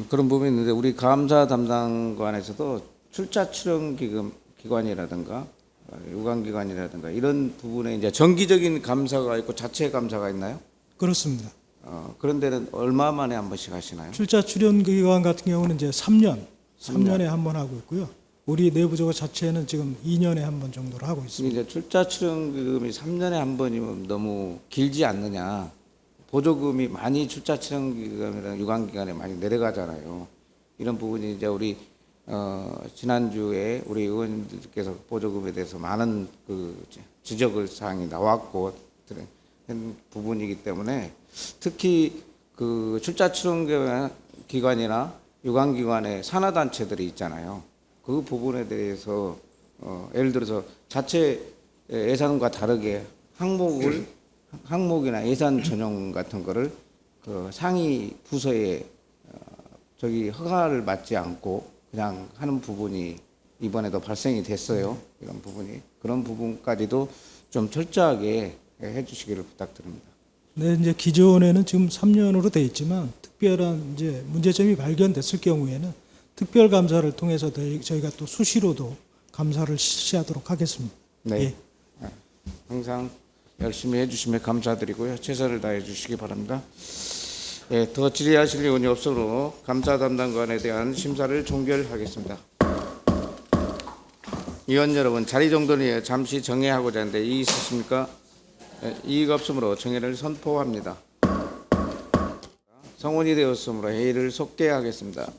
그런 부분이 있는데 우리 감사 담당관에서도 출자 출연 기관이라든가 유관기관이라든가 이런 부분에 이제 정기적인 감사가 있고 자체 감사가 있나요? 그렇습니다. 그런 데는 얼마 만에 한 번씩 하시나요? 출자 출연 기관 같은 경우는 이제 3년에 한 번 하고 있고요. 우리 내부적으로 자체는 지금 2년에 한 번 정도로 하고 있습니다. 이제 출자 출연금이 3년에 한 번이면 너무 길지 않느냐? 보조금이 많이 출자 출연기관이랑 유관기관에 많이 내려가잖아요. 이런 부분이 이제 우리 지난주에 우리 의원님들께서 보조금에 대해서 많은 그 지적을 사항이 나왔고 한 부분이기 때문에 특히 그 출자 출연 기관이나 유관기관의 산하단체들이 있잖아요. 그 부분에 대해서 예를 들어서 자체 예산과 다르게 항목이나 예산 전용 같은 거를 그 상위 부서에 허가를 받지 않고 그냥 하는 부분이 이번에도 발생이 됐어요. 이런 부분이. 그런 부분까지도 좀 철저하게 해주시기를 부탁드립니다. 네, 이제 기존에는 지금 3년으로 돼 있지만 특별한 이제 문제점이 발견됐을 경우에는 특별 감사를 통해서 저희가 또 수시로도 감사를 실시하도록 하겠습니다. 네. 예. 항상 열심히 해주시면 감사드리고요. 최선을 다해 주시기 바랍니다. 예, 더 질의하실 의원이 없으므로 감사 담당관에 대한 심사를 종결하겠습니다. 의원 여러분, 자리 정돈을 잠시 정회하고자 하는데 이의 있으십니까? 예, 이의가 없으므로 정회를 선포합니다. 성원이 되었으므로 회의를 속개하겠습니다.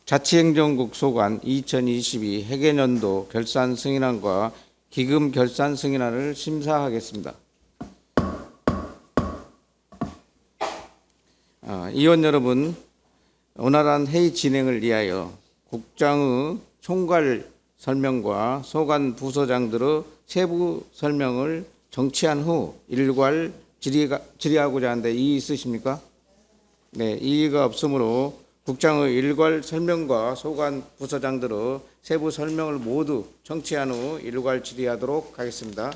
자치행정국 소관 2022 회계연도 결산 승인안과 기금 결산 승인안을 심사하겠습니다. 의원 여러분, 원활한 회의 진행을 위하여 국장의 총괄 설명과 소관 부서장들의 세부 설명을 정치한 후 일괄 질의하고자 하는데 이의 있으십니까? 네, 이의가 없으므로 국장의 일괄 설명과 소관 부서장들의 세부 설명을 모두 정치한 후 일괄 질의하도록 하겠습니다.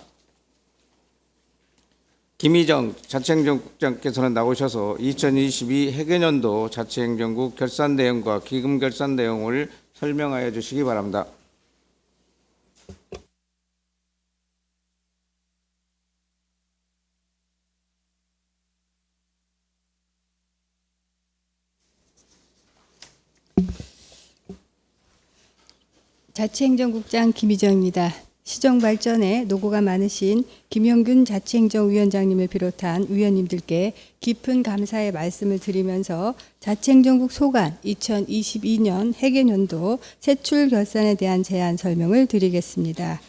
김희정 자치행정국장께서는 나오셔서 2022 회계년도 자치행정국 결산 내용과 기금 결산 내용을 설명하여 주시기 바랍니다. 자치행정국장 김희정입니다. 시정발전에 노고가 많으신 김영균 자치행정위원장님을 비롯한 위원님들께 깊은 감사의 말씀을 드리면서 자치행정국 소관 2022년 회계년도 세출 결산에 대한 제안 설명을 드리겠습니다.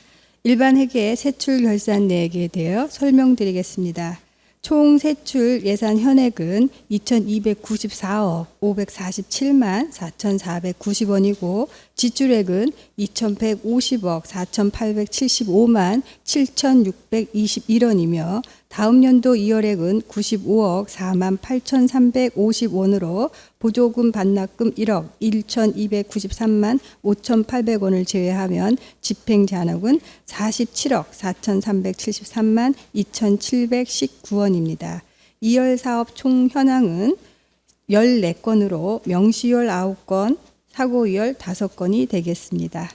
일반 회계 세출 결산 내역에 대해 설명드리겠습니다. 총 세출 예산 현액은 2,294억 547만 4,490원이고 지출액은 2,150억 4,875만 7,621원이며 다음 연도 2월액은 95억 4만 8,350원으로 보조금 반납금 1억 1,293만 5,800원을 제외하면 집행잔액은 47억 4,373만 2,719원입니다. 2월 사업 총 현황은 14건으로 명시효율 9건, 사고율 5건이 되겠습니다.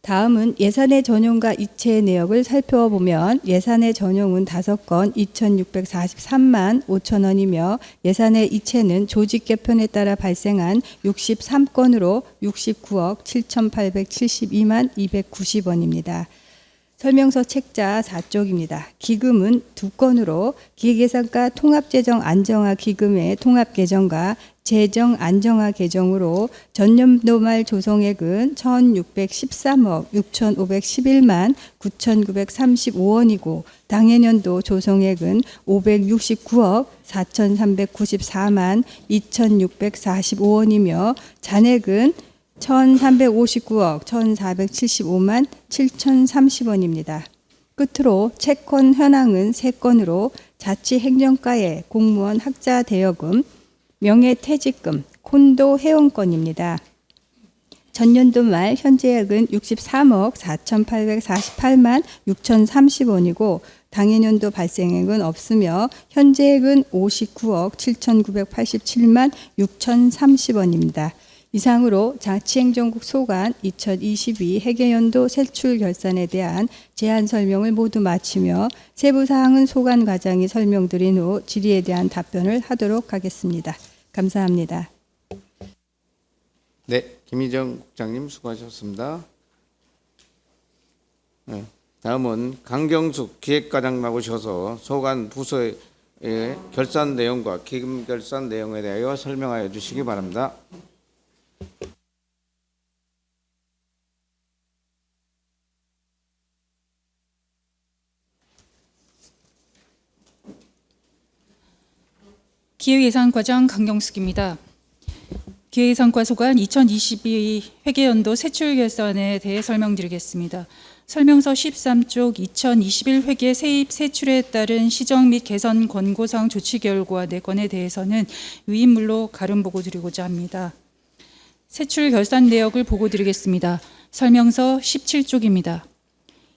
다음은 예산의 전용과 이체 내역을 살펴보면 예산의 전용은 5건 2,643만 5천 원이며 예산의 이체는 조직 개편에 따라 발생한 63건으로 69억 7,872만 290원입니다. 설명서 책자 4쪽입니다. 기금은 2건으로 기획예산과 통합재정 안정화 기금의 통합계정과 재정 안정화 계정으로 전년도 말 조성액은 1,613억 6,511만 9,935원이고 당해년도 조성액은 569억 4,394만 2,645원이며 잔액은 1,359억 1,475만 7,030원입니다. 끝으로 채권 현황은 3건으로 자치행정과의 공무원 학자 대여금, 명예퇴직금, 콘도 회원권입니다. 전년도 말 현재액은 63억 4,848만 6,030원이고 당해년도 발생액은 없으며 현재액은 59억 7,987만 6,030원입니다. 이상으로 자치행정국 소관 2022 회계연도 세출 결산에 대한 제안 설명을 모두 마치며 세부사항은 소관 과장이 설명드린 후 질의에 대한 답변을 하도록 하겠습니다. 감사합니다. 네, 김희정 국장님 수고하셨습니다. 네, 다음은 강경숙 기획과장 나오셔서 소관 부서의 결산 내용과 기금 결산 내용에 대하여 설명하여 주시기 바랍니다. 기획예산과장 강경숙입니다. 기획예산과 소관 2022 회계연도 세출 결산에 대해 설명드리겠습니다. 설명서 13쪽 2021 회계 세입 세출에 따른 시정 및 개선 권고사항 조치 결과 4건에 대해서는 위임물로 가름 보고 드리고자 합니다. 세출 결산 내역을 보고 드리겠습니다. 설명서 17쪽입니다.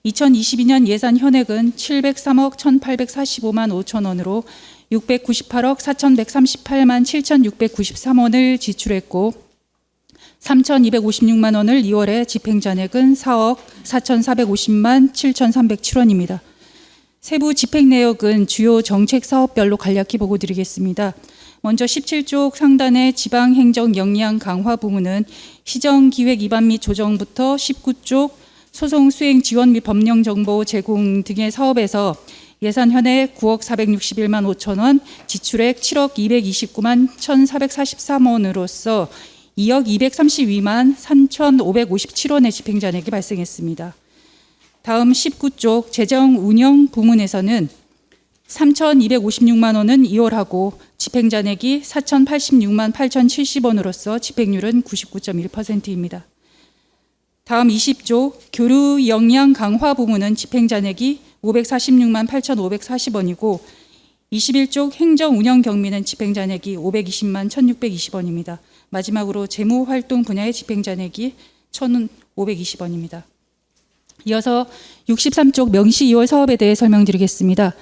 2022년 예산 현액은 703억 1,845만 5천 원으로 698억 4,138만 7,693원을 지출했고 3,256만 원을 2월에 집행잔액은 4억 4,450만 7,307원입니다. 세부 집행 내역은 주요 정책 사업별로 간략히 보고 드리겠습니다. 먼저 17쪽 상단의 지방행정 역량 강화 부문은 시정기획 입안 및 조정부터 19쪽 소송 수행 지원 및 법령 정보 제공 등의 사업에서 예산 현액 9억 461만 5천 원, 지출액 7억 229만 1,443원으로서 2억 232만 3,557원의 집행잔액이 발생했습니다. 다음 19쪽 재정 운영 부문에서는 3,256만 원은 2월하고 집행잔액이 4,086만 8,070원으로서 집행률은 99.1%입니다. 다음 20조 교류 역량 강화 부문은 집행잔액이 546만 8,540원이고 21조 행정 운영 경비는 집행잔액이 520만 1,620원입니다. 마지막으로 재무활동 분야의 집행잔액이 1,520원입니다. 이어서 63쪽 명시 2월 사업에 대해 설명드리겠습니다.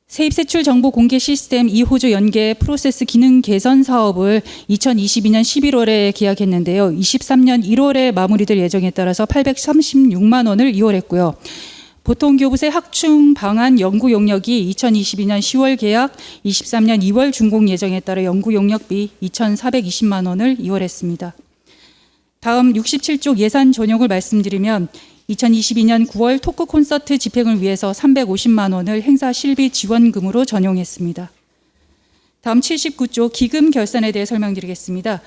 세입세출 정보 공개 시스템 2호조 연계 프로세스 기능 개선 사업을 2022년 11월에 계약했는데요. 23년 1월에 마무리될 예정에 따라서 836만 원을 이월했고요. 보통교부세 확충 방안 연구 용역이 2022년 10월 계약, 23년 2월 준공 예정에 따라 연구 용역비 2,420만 원을 이월했습니다. 다음 67쪽 예산 전용을 말씀드리면 2022년 9월 토크 콘서트 집행을 위해서 350만 원을 행사 실비 지원금으로 전용했습니다. 다음 79조 기금 결산에 대해 설명드리겠습니다.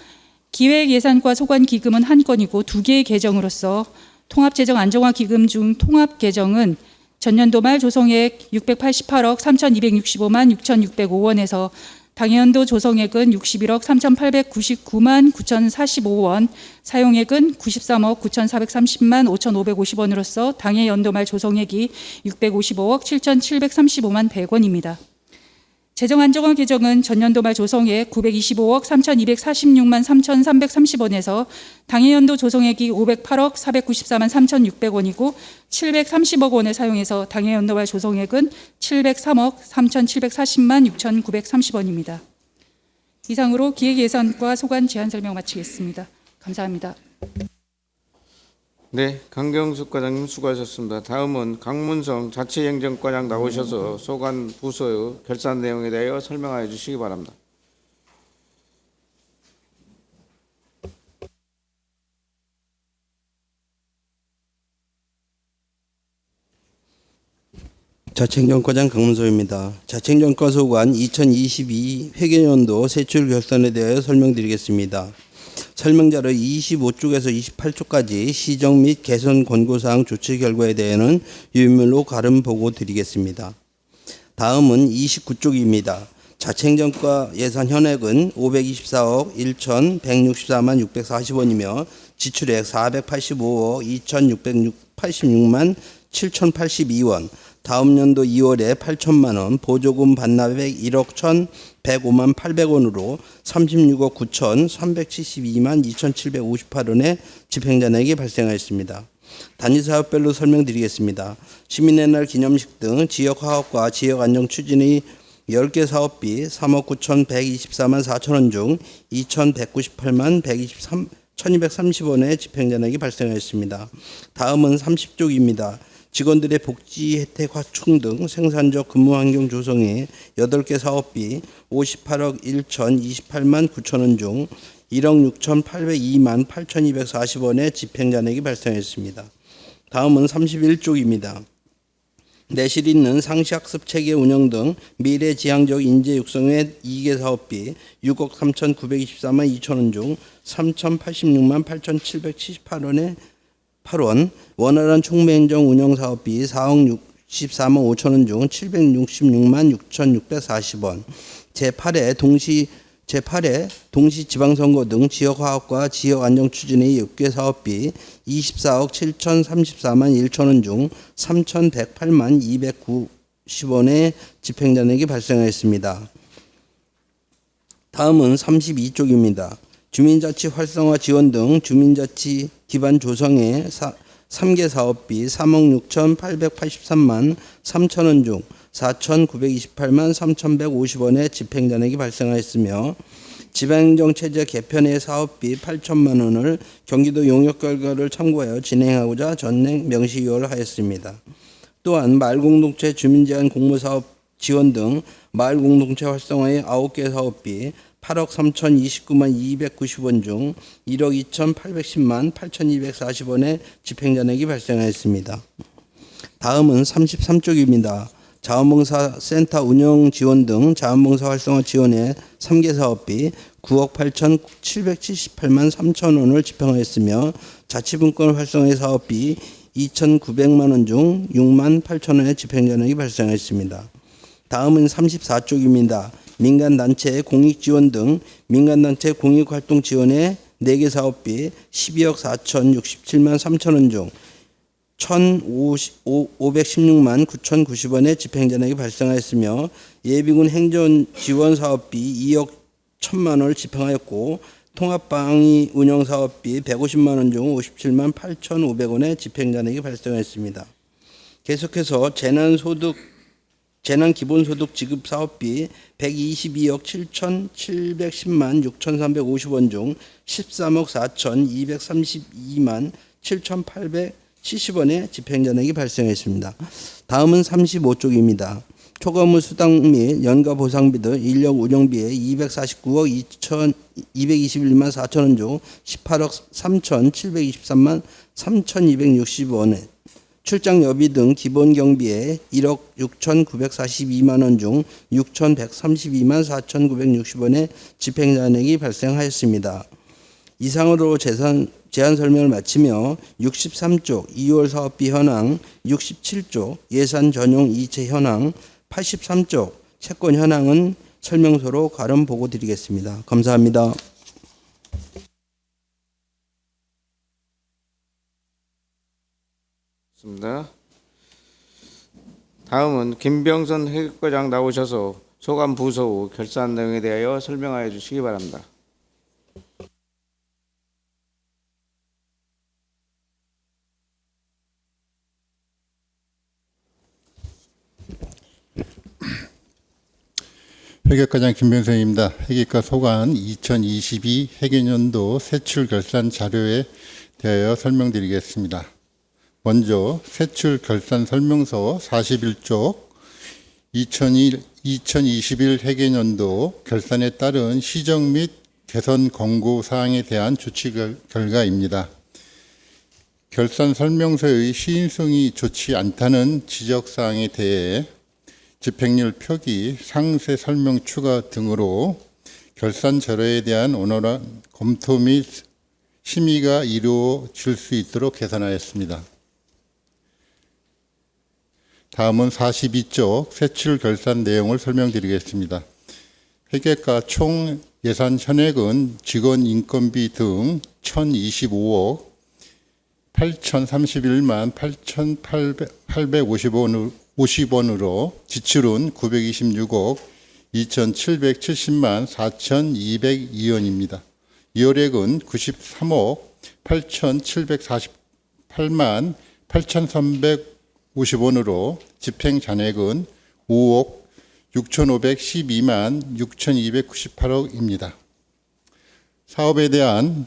기획예산과 소관기금은 한 건이고 두 개의 계정으로서 통합재정 안정화 기금 중 통합계정은 전년도 말 조성액 688억 3,265만 6,605원에서 당해연도 조성액은 61억 3,899만 9,045원, 사용액은 93억 9,430만 5,550원으로서 당해연도 말 조성액이 655억 7,735만 100원입니다. 재정안정화 계정은 전년도 말 조성액 925억 3,246만 3,330원에서 당해연도 조성액이 508억 494만 3,600원이고 730억 원을 사용해서 당해연도 말 조성액은 703억 3,740만 6,930원입니다. 이상으로 기획예산과 소관 제안 설명 마치겠습니다. 감사합니다. 네, 강경숙 과장님 수고하셨습니다. 다음은 강문성 자치행정과장 나오셔서 소관 부서의 결산 내용에 대하여 설명하여 주시기 바랍니다. 자치행정과장 강문서입니다. 자치행정과 소관 2022 회계연도 세출 결산에 대하여 설명드리겠습니다. 설명자료 25쪽에서 28쪽까지 시정 및 개선 권고사항 조치 결과에 대해서는 유인물로 가름 보고 드리겠습니다. 다음은 29쪽입니다. 자치행정과 예산 현액은 524억 1,164만 640원이며 지출액 485억 2,686만 7,082원, 다음 연도 2월에 8천만 원, 보조금 반납액 1억 1,105만 800원으로 36억 9,372만 2,758원의 집행잔액이 발생하였습니다. 단위사업별로 설명드리겠습니다. 시민의 날 기념식 등 지역화합과 지역안정 추진의 10개 사업비 3억 9,124만 4천원 중 2,198만 1,230원의 집행잔액이 발생하였습니다. 다음은 30쪽입니다. 직원들의 복지 혜택 확충 등 생산적 근무 환경 조성에 8개 사업비 58억 1,028만 9천원 중 1억 6,802만 8,240원의 집행잔액이 발생했습니다. 다음은 31쪽입니다. 내실 있는 상시학습 체계 운영 등 미래지향적 인재 육성의 2개 사업비 6억 3,924만 2천원 중 3,086만 8,778원의 8원, 원활한 총매행정 운영 사업비 4억 64만 5천원 중 766만 6,640원, 제8회 동시 지방선거 등 지역화합과 지역안정 추진의 6개 사업비 24억 7,034만 1천원 중 3,108만 290원의 집행잔액이 발생하였습니다. 다음은 32쪽입니다. 주민자치 활성화 지원 등 주민자치 기반 조성의 3개 사업비 3억 6,883만 3천원 중 4,928만 3,150원의 집행잔액이 발생하였으며 지방행정체제 개편의 사업비 8천만 원을 경기도 용역 결과를 참고하여 진행하고자 전액 명시유예를 하였습니다. 또한 마을공동체 주민제한 공모사업 지원 등 마을공동체 활성화의 9개 사업비 8억 3,029만 290원 중 1억 2,810만 8,240원의 집행잔액이 발생하였습니다. 다음은 33쪽입니다. 자원봉사 센터 운영 지원 등 자원봉사 활성화 지원의 3개 사업비 9억 8,778만 3천 원을 집행하였으며 자치분권 활성화의 사업비 2,900만 원 중 6만 8천 원의 집행잔액이 발생하였습니다. 다음은 34쪽입니다. 민간단체 공익지원 등 민간단체 공익활동 지원에 4개 사업비 12억 4,067만 3천 원 중 1,516만 9,090원의 집행잔액이 발생하였으며 예비군 행정지원 사업비 2억 1천만 원을 집행하였고 통합방위 운영 사업비 150만 원 중 57만 8,500원의 집행잔액이 발생하였습니다. 계속해서 재난기본소득 지급 사업비 122억 7,710만 6,350원 중 13억 4,232만 7,870원의 집행잔액이 발생했습니다. 다음은 35쪽입니다. 초과무 수당 및 연가 보상비 등 인력 운영비에 249억 221만 4천 원 중 18억 3,723만 3,260원에 출장 여비 등 기본 경비에 1억 6,942만 원 중 6,132만 4,960원의 집행잔액이 발생하였습니다. 이상으로 제안 설명을 마치며 63쪽 2월 사업비 현황, 67쪽 예산 전용 이체 현황, 83쪽 채권 현황은 설명서로 가름 보고 드리겠습니다. 감사합니다. 다음은 김병선 회계과장 나오셔서 소관 부서 후 결산 내용에 대하여 설명하여 주시기 바랍니다. 회계과장 김병선입니다. 회계과 소관 2022 회계년도 세출 결산 자료에 대하여 설명드리겠습니다. 먼저 세출 결산 설명서 41쪽 2021 회계년도 결산에 따른 시정 및 개선 권고 사항에 대한 조치 결과입니다. 결산 설명서의 시인성이 좋지 않다는 지적 사항에 대해 집행률 표기, 상세 설명 추가 등으로 결산 자료에 대한 원활한 검토 및 심의가 이루어질 수 있도록 개선하였습니다. 다음은 42쪽 세출 결산 내용을 설명드리겠습니다. 회계과 총 예산 현액은 직원 인건비 등 1,025억 8,031만 8,850원으로 지출은 926억 2,770만 4,202원입니다. 이월액은 93억 8,748만 8,350원으로 집행 잔액은 5억 6,512만 6,298억입니다. 사업에 대한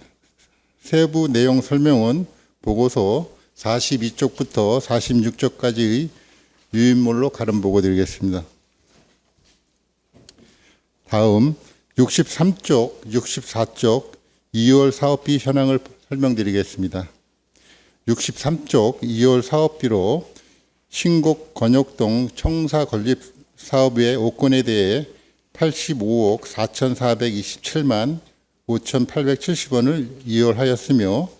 세부 내용 설명은 보고서 42쪽부터 46쪽까지의 유인물로 가름 보고 드리겠습니다. 다음 63쪽, 64쪽 2월 사업비 현황을 설명드리겠습니다. 63쪽 2월 사업비로 신곡 권역동 청사 건립 사업의 오건에 대해 85억 4,427만 5,870원을 이월하였으며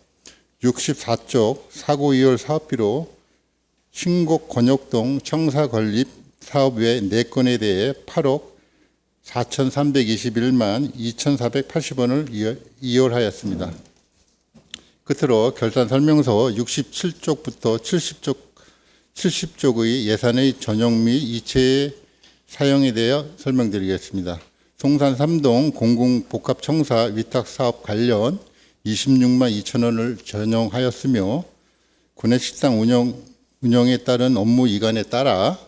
64쪽 사고 2월 사업비로 신곡 권역동 청사 건립 사업 외 4건에 대해 8억 4,321만 2,480원을 이월하였습니다. 끝으로 결산 설명서 67쪽부터 70쪽의 예산의 전용 및 이체 사용에 대해 설명드리겠습니다. 송산 3동 공공복합청사 위탁사업 관련 26만 2천 원을 전용하였으며 구내식당 운영에 따른 업무 이관에 따라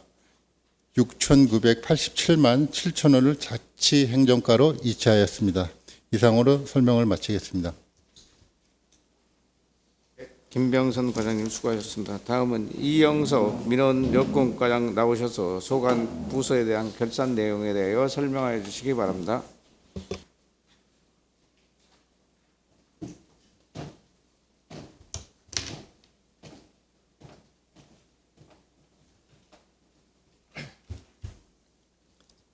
6,987만 7천 원을 자치행정가로 이체하였습니다. 이상으로 설명을 마치겠습니다. 김병선 과장님 수고하셨습니다. 다음은 이영석 민원여건과장 나오셔서 소관 부서에 대한 결산 내용에 대하여 설명하여 주시기 바랍니다.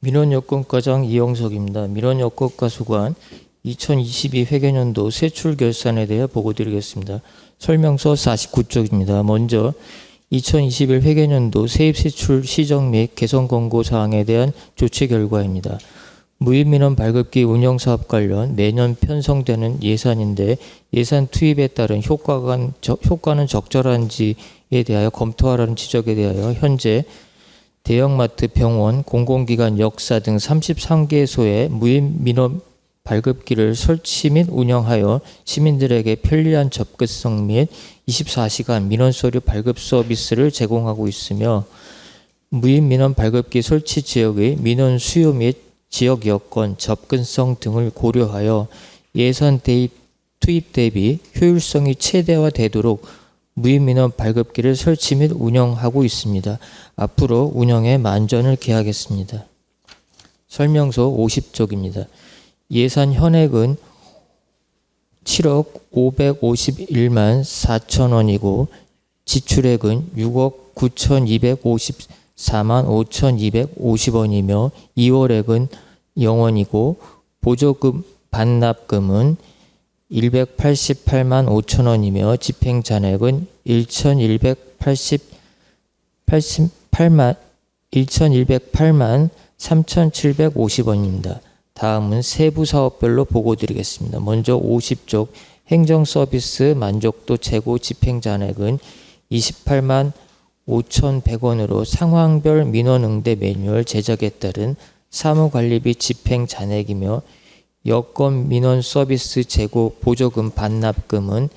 민원여건과장 이영석입니다. 민원여건과 소관 2022 회계년도 세출 결산에 대해 보고드리겠습니다. 설명서 49쪽입니다. 먼저 2021 회계년도 세입세출 시정 및 개선 권고 사항에 대한 조치 결과입니다. 무인민원 발급기 운영 사업 관련 매년 편성되는 예산인데 예산 투입에 따른 효과는 적절한지에 대하여 검토하라는 지적에 대하여 현재 대형마트, 병원, 공공기관, 역사 등 33개소에 무인민원 발급기를 설치 및 운영하여 시민들에게 편리한 접근성 및 24시간 민원서류 발급 서비스를 제공하고 있으며 무인민원 발급기 설치 지역의 민원 수요 및 지역 여건, 접근성 등을 고려하여 예산 투입 대비 효율성이 최대화되도록 무인민원 발급기를 설치 및 운영하고 있습니다. 앞으로 운영에 만전을 기하겠습니다. 설명서 50쪽입니다. 예산 현액은 7억 551만 4천 원이고 지출액은 6억 9,254만 5,250원이며 2월액은 0원이고 보조금 반납금은 188만 5천 원이며 집행 잔액은 1,108만 3,750원입니다. 다음은 세부 사업별로 보고드리겠습니다. 먼저 50쪽 행정서비스 만족도 최고 집행 잔액은 28만 5,100원으로 상황별 민원 응대 매뉴얼 제작에 따른 사무관리비 집행 잔액이며 여건 민원 서비스 재고 보조금 반납금은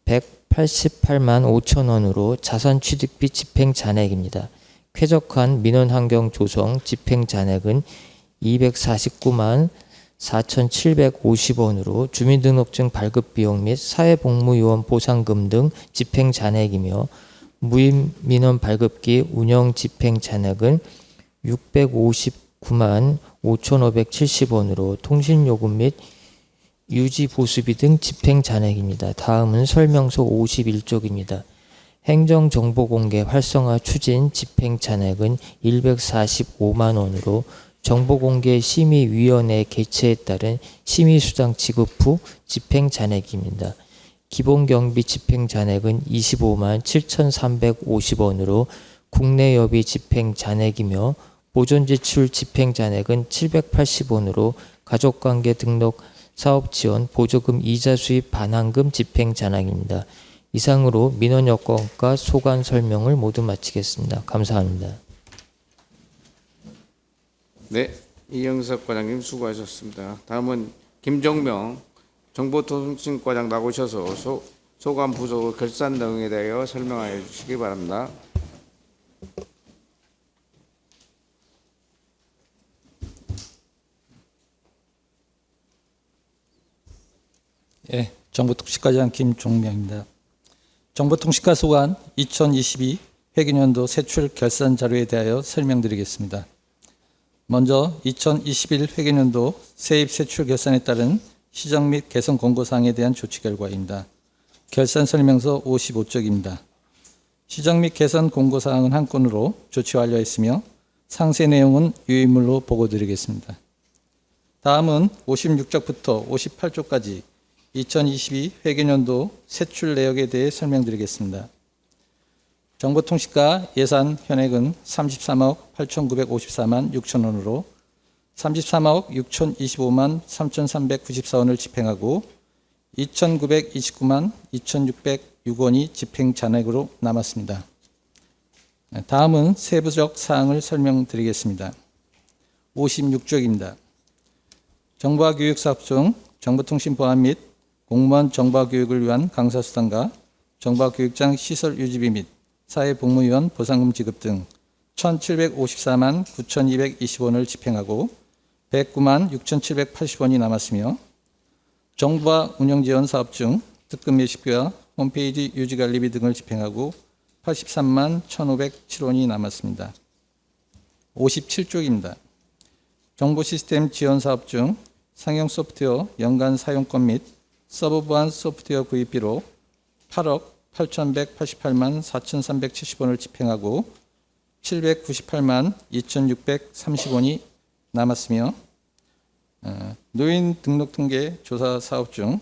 188만 5천 원으로 자산 취득비 집행 잔액입니다. 쾌적한 민원 환경 조성 집행 잔액은 249만 4,750원으로 주민등록증 발급 비용 및 사회복무요원 보상금 등 집행 잔액이며 무인민원 발급기 운영 집행 잔액은 659만 5,570원으로 통신요금 및 유지보수비 등 집행 잔액입니다. 다음은 설명서 51쪽입니다. 행정정보공개 활성화 추진 집행 잔액은 145만 원으로 정보공개 심의위원회 개최에 따른 심의수당 지급 후 집행 잔액입니다. 기본경비 집행 잔액은 25만 7,350원으로 국내여비 집행 잔액이며 보존지출 집행 잔액은 780원으로 가족관계 등록 사업지원 보조금 이자 수입 반환금 집행 잔액입니다. 이상으로 민원 여건과 소관 설명을 모두 마치겠습니다. 감사합니다. 네, 이영석 과장님 수고하셨습니다. 다음은 김정명 정보통신과장 나오셔서 소관 부서 결산 등에 대하여 설명하여 주시기 바랍니다. 예, 정보통신과장 김종명입니다. 정보통신과 소관 2022 회계년도 세출 결산 자료에 대하여 설명드리겠습니다. 먼저 2021 회계년도 세입 세출 결산에 따른 시정 및 개선 공고사항에 대한 조치 결과입니다. 결산 설명서 55쪽입니다. 시정 및 개선 공고사항은 한 건으로 조치 완료했으며 상세 내용은 유의물로 보고드리겠습니다. 다음은 56쪽부터 58쪽까지 2022 회계년도 세출 내역에 대해 설명드리겠습니다. 정보통신과 예산 현액은 33억 8,954만 6천 원으로 33억 6,025만 3,394원을 집행하고 2,929만 2,606원이 집행 잔액으로 남았습니다. 다음은 세부적 사항을 설명드리겠습니다. 56쪽입니다. 정보화 교육 사업 중 정보통신 보안 및 공무원 정보화 교육을 위한 강사수당과 정보화 교육장 시설 유지비 및 사회복무위원 보상금 지급 등 1,754만 9,220원을 집행하고 109만 6,780원이 남았으며 정보화 운영지원 사업 중 특급 예식비와 홈페이지 유지관리비 등을 집행하고 83만 1,507원이 남았습니다. 57쪽입니다. 정보시스템 지원 사업 중 상용 소프트웨어 연간 사용권 및 서버 보안 소프트웨어 구입비로 8억 8,188만 4,370원을 집행하고 798만 2,630원이 남았으며 노인 등록 통계 조사 사업 중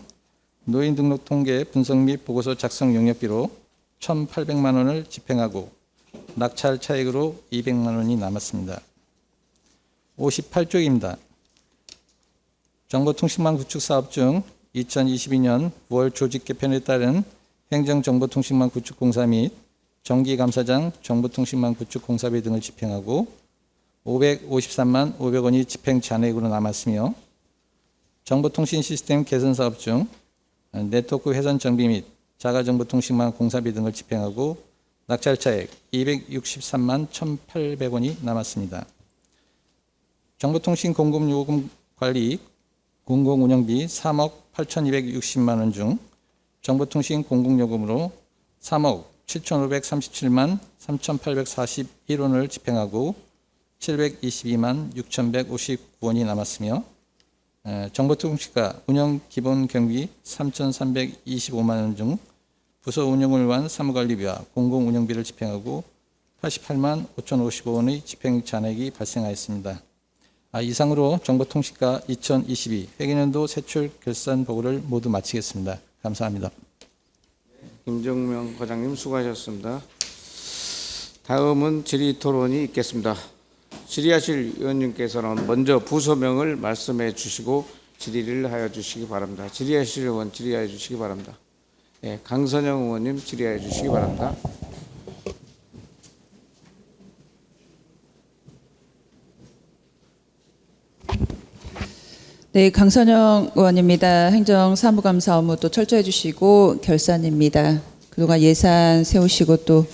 노인 등록 통계 분석 및 보고서 작성 용역비로 1,800만 원을 집행하고 낙찰 차익으로 200만 원이 남았습니다. 58쪽입니다. 정보통신망 구축 사업 중 2022년 9월 조직 개편에 따른 행정정보통신망 구축 공사 및 정기감사장 정보통신망 구축 공사비 등을 집행하고 553만 500원이 집행 잔액으로 남았으며 정보통신 시스템 개선 사업 중 네트워크 회선 정비 및 자가정보통신망 공사비 등을 집행하고 낙찰차액 263만 1,800원이 남았습니다. 정보통신 공급요금 관리 공공운영비 3억 8,260만 원 중 정보통신 공공요금으로 3억 7,537만 3,841원을 집행하고 722만 6,159원이 남았으며 정보통신과 운영기본경비 3,325만 원 중 부서 운영을 위한 사무관리비와 공공운영비를 집행하고 88만 5,055원의 집행 잔액이 발생하였습니다. 이상으로 정보통신과 2022 회계년도 세출 결산 보고를 모두 마치겠습니다. 감사합니다. 김정명 과장님 수고하셨습니다. 다음은 질의토론이 있겠습니다. 질의하실 의원님께서는 먼저 부서명을 말씀해 주시고 질의를 하여 주시기 바랍니다. 질의하실 의원 질의하여 주시기 바랍니다. 네, 강선영 의원님 질의하여 주시기 바랍니다. 네, 강선영 의원입니다. 행정사무감사 업무 또 철저해 주시고 결산입니다. 그동안 예산 세우시고 또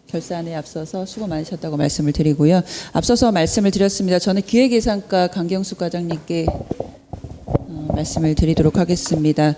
결산에 앞서서 수고 많으셨다고 말씀을 드리고요. 앞서서 말씀을 드렸습니다. 저는 기획예산과 강경숙 과장님께 말씀을 드리도록 하겠습니다.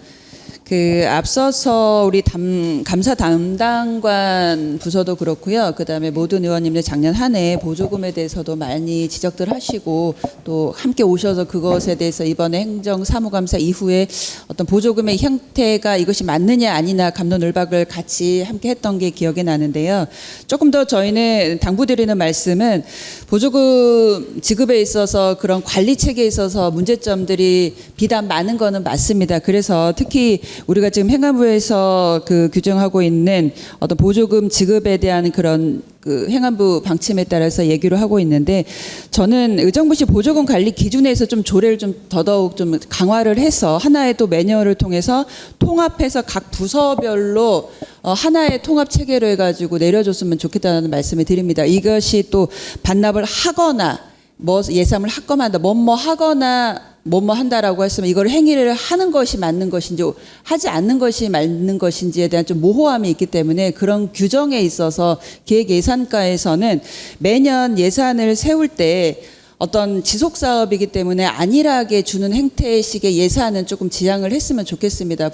앞서서 우리 감사 담당관 부서도 그렇고요. 그다음에 모든 의원님들 작년 한 해 보조금에 대해서도 많이 지적들 하시고 또 함께 오셔서 그것에 대해서 이번에 행정사무감사 이후에 어떤 보조금의 형태가 이것이 맞느냐 아니냐 감론을박을 같이 함께 했던 게 기억이 나는데요. 조금 더 저희는 당부드리는 말씀은 보조금 지급에 있어서 그런 관리 체계에 있어서 문제점들이 비단 많은 거는 맞습니다. 그래서 특히 우리가 지금 행안부에서 규정하고 있는 어떤 보조금 지급에 대한 그런 행안부 방침에 따라서 얘기를 하고 있는데 저는 의정부시 보조금 관리 기준에서 좀 조례를 좀 더더욱 좀 강화를 해서 하나의 또 매뉴얼을 통해서 통합해서 각 부서별로 하나의 통합 체계로 해가지고 내려줬으면 좋겠다는 말씀을 드립니다. 이것이 또 반납을 하거나 뭐 예산을 합검한다, 뭐뭐 하거나 뭐뭐 한다라고 했으면 이걸 행위를 하는 것이 맞는 것인지 하지 않는 것이 맞는 것인지에 대한 좀 모호함이 있기 때문에 그런 규정에 있어서 기획예산과에서는 매년 예산을 세울 때 어떤 지속사업이기 때문에 안일하게 주는 행태식의 예산은 조금 지양을 했으면 좋겠습니다.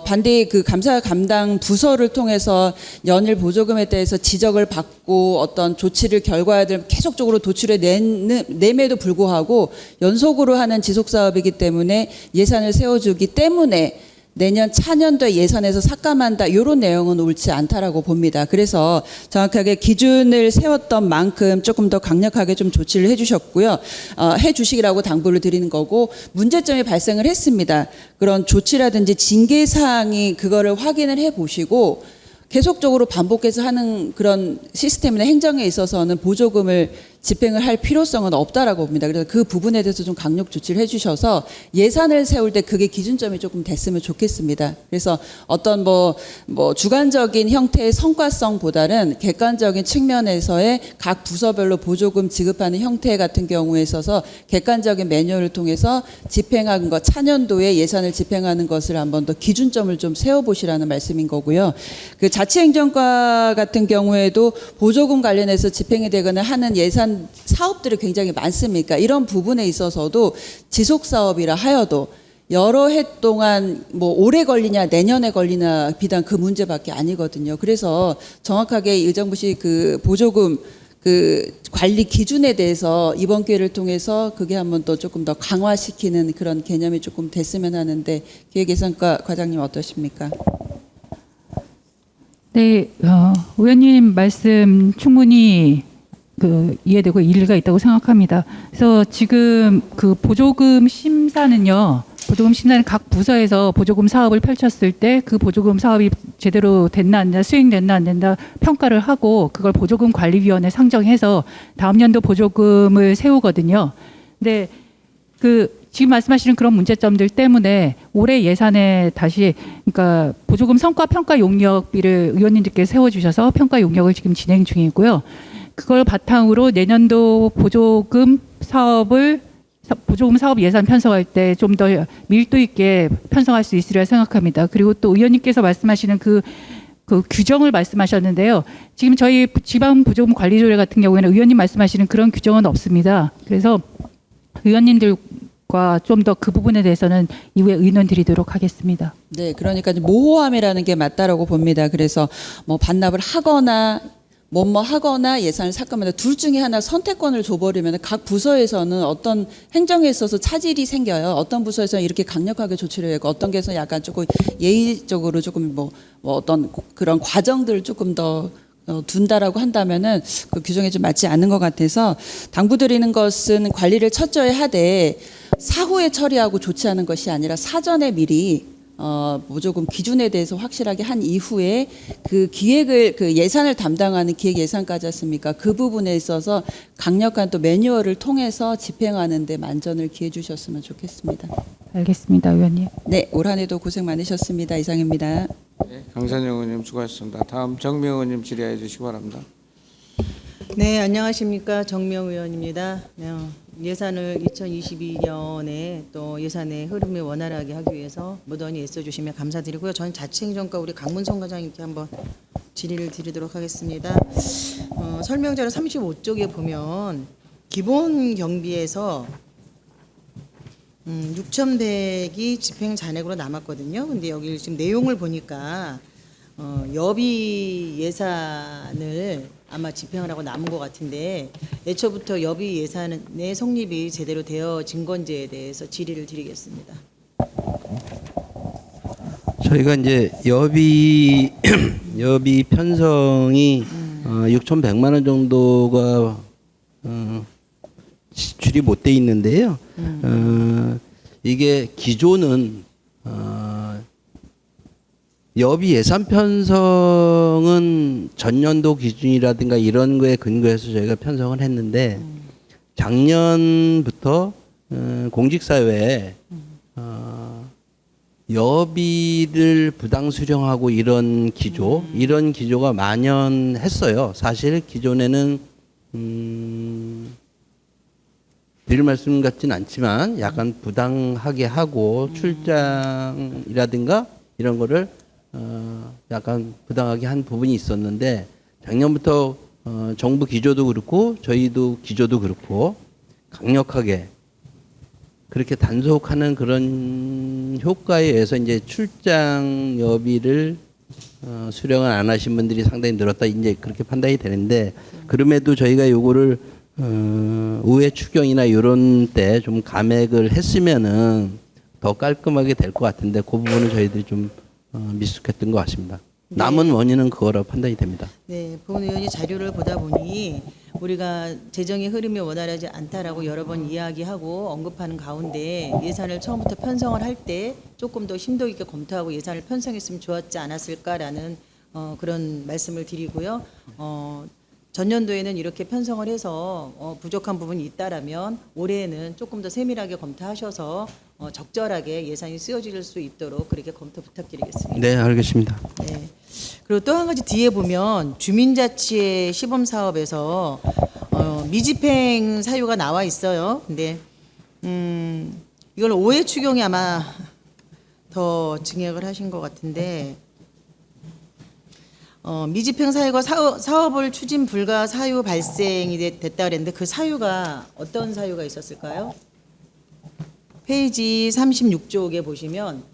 반대의 감사 감당 부서를 통해서 연일 보조금에 대해서 지적을 받고 어떤 조치를 결과를 계속적으로 도출해 내매도 불구하고 연속으로 하는 지속사업이기 때문에 예산을 세워주기 때문에 내년 차년도에 예산에서 삭감한다 이런 내용은 옳지 않다라고 봅니다. 그래서 정확하게 기준을 세웠던 만큼 조금 더 강력하게 좀 조치를 해주셨고요. 해주시기라고 당부를 드리는 거고 문제점이 발생을 했습니다. 그런 조치라든지 징계 사항이 그거를 확인을 해보시고 계속적으로 반복해서 하는 그런 시스템이나 행정에 있어서는 보조금을 집행을 할 필요성은 없다라고 봅니다. 그래서 그 부분에 대해서 좀 강력 조치를 해주셔서 예산을 세울 때 그게 기준점이 조금 됐으면 좋겠습니다. 그래서 어떤 뭐 주관적인 형태의 성과성보다는 객관적인 측면에서의 각 부서별로 보조금 지급하는 형태 같은 경우에 있어서 객관적인 매뉴얼을 통해서 집행하는 것, 차년도에 예산을 집행하는 것을 한번 더 기준점을 좀 세워보시라는 말씀인 거고요. 자치행정과 같은 경우에도 보조금 관련해서 집행이 되거나 하는 예산 사업들이 굉장히 많습니까? 이런 부분에 있어서도 지속 사업이라 하여도 여러 해 동안 뭐 올해 걸리냐 내년에 걸리냐 비단 그 문제밖에 아니거든요. 그래서 정확하게 의정부시 보조금 관리 기준에 대해서 이번 기회를 통해서 그게 한번 또 조금 더 강화시키는 그런 개념이 조금 됐으면 하는데 기획예산과 과장님 어떠십니까? 네, 의원님 말씀 충분히 이해되고 일리가 있다고 생각합니다. 그래서 지금 보조금 심사는요, 보조금 심사는 각 부서에서 보조금 사업을 펼쳤을 때 그 보조금 사업이 제대로 됐나 안 됐나, 수행됐나 안 됐나 평가를 하고 그걸 보조금 관리위원회 상정해서 다음 연도 보조금을 세우거든요. 근데 지금 말씀하시는 그런 문제점들 때문에 올해 예산에 다시 그러니까 보조금 성과 평가 용역비를 의원님들께서 세워주셔서 평가 용역을 지금 진행 중이고요. 그걸 바탕으로 내년도 보조금 사업 예산 편성할 때 좀 더 밀도 있게 편성할 수 있으리라 생각합니다. 그리고 또 의원님께서 말씀하시는 그 규정을 말씀하셨는데요. 지금 저희 지방 보조금 관리조례 같은 경우에는 의원님 말씀하시는 그런 규정은 없습니다. 그래서 의원님들과 좀 더 그 부분에 대해서는 이후에 의논 드리도록 하겠습니다. 네, 그러니까 모호함이라는 게 맞다라고 봅니다. 그래서 뭐 반납을 하거나 뭐뭐 하거나 예산을 삭감하다 둘 중에 하나 선택권을 줘버리면 각 부서에서는 어떤 행정에 있어서 차질이 생겨요. 어떤 부서에서는 이렇게 강력하게 조치를 하고 어떤 게서 약간 조금 예의적으로 조금 뭐 어떤 그런 과정들을 조금 더 둔다라고 한다면은 그 규정에 좀 맞지 않는 것 같아서 당부드리는 것은 관리를 철저히 하되 사후에 처리하고 조치하는 것이 아니라 사전에 미리 보조금 기준에 대해서 확실하게 한 이후에 그 기획을 그 예산을 담당하는 기획 예산까지 했습니까? 그 부분에 있어서 강력한 또 매뉴얼을 통해서 집행하는 데 만전을 기해 주셨으면 좋겠습니다. 알겠습니다, 의원님. 네, 올 한해도 고생 많으셨습니다. 이상입니다. 네, 강선영 의원님 수고하셨습니다. 다음 정명 의원님 질의해 주시기 바랍니다. 네, 안녕하십니까. 정명 의원입니다. 예산을 2022년에 또 예산의 흐름이 원활하게 하기 위해서 무던히 애써주시면 감사드리고요. 저는 자치행정과 우리 강문성 과장님께 한번 질의를 드리도록 하겠습니다. 설명자료 35쪽에 보면 기본 경비에서 6,100이 집행 잔액으로 남았거든요. 근데 여기 지금 내용을 보니까 여비 예산을 아마 집행을 하고 남은 것 같은데 애초부터 여비 예산의 성립이 제대로 되어진 건지에 대해서 질의를 드리겠습니다. 저희가 이제 여비 편성이 6,100만 원 정도가 지출이 못 돼 있는데요. 이게 기존은 여비 예산 편성은 전년도 기준이라든가 이런 거에 근거해서 저희가 편성을 했는데 작년부터 공직사회에 여비를 부당 수령하고 이런 기조가 만연했어요. 사실 기존에는 드릴 말씀 같진 않지만 약간 부당하게 하고 출장이라든가 이런 거를 약간 부당하게 한 부분이 있었는데 작년부터 정부 기조도 그렇고 저희도 기조도 그렇고 강력하게 그렇게 단속하는 그런 효과에 의해서 이제 출장 여비를 수령을 안 하신 분들이 상당히 늘었다 이제 그렇게 판단이 되는데 그럼에도 저희가 요거를 우회 추경이나 이런 때 좀 감액을 했으면은 더 깔끔하게 될 것 같은데 그 부분은 저희들이 좀 미숙했던 것 같습니다. 남은 원인은 그거라고 판단이 됩니다. 네, 보은 의원이 자료를 보다 보니 우리가 재정의 흐름이 원활하지 않다라고 여러 번 이야기하고 언급하는 가운데 예산을 처음부터 편성을 할 때 조금 더 심도 있게 검토하고 예산을 편성했으면 좋았지 않았을까라는 그런 말씀을 드리고요. 전년도에는 이렇게 편성을 해서 부족한 부분이 있다라면 올해에는 조금 더 세밀하게 검토하셔서 적절하게 예산이 쓰여질 수 있도록 그렇게 검토 부탁드리겠습니다. 네, 알겠습니다. 네. 그리고 또 한 가지 뒤에 보면 주민자치의 시범 사업에서 미집행 사유가 나와 있어요. 근데 이걸 오해 추경이 아마 더 증액을 하신 것 같은데. 미집행 사유가 사업을 추진 불가 사유 발생이 됐다 그랬는데 그 사유가 어떤 사유가 있었을까요? 페이지 36쪽에 보시면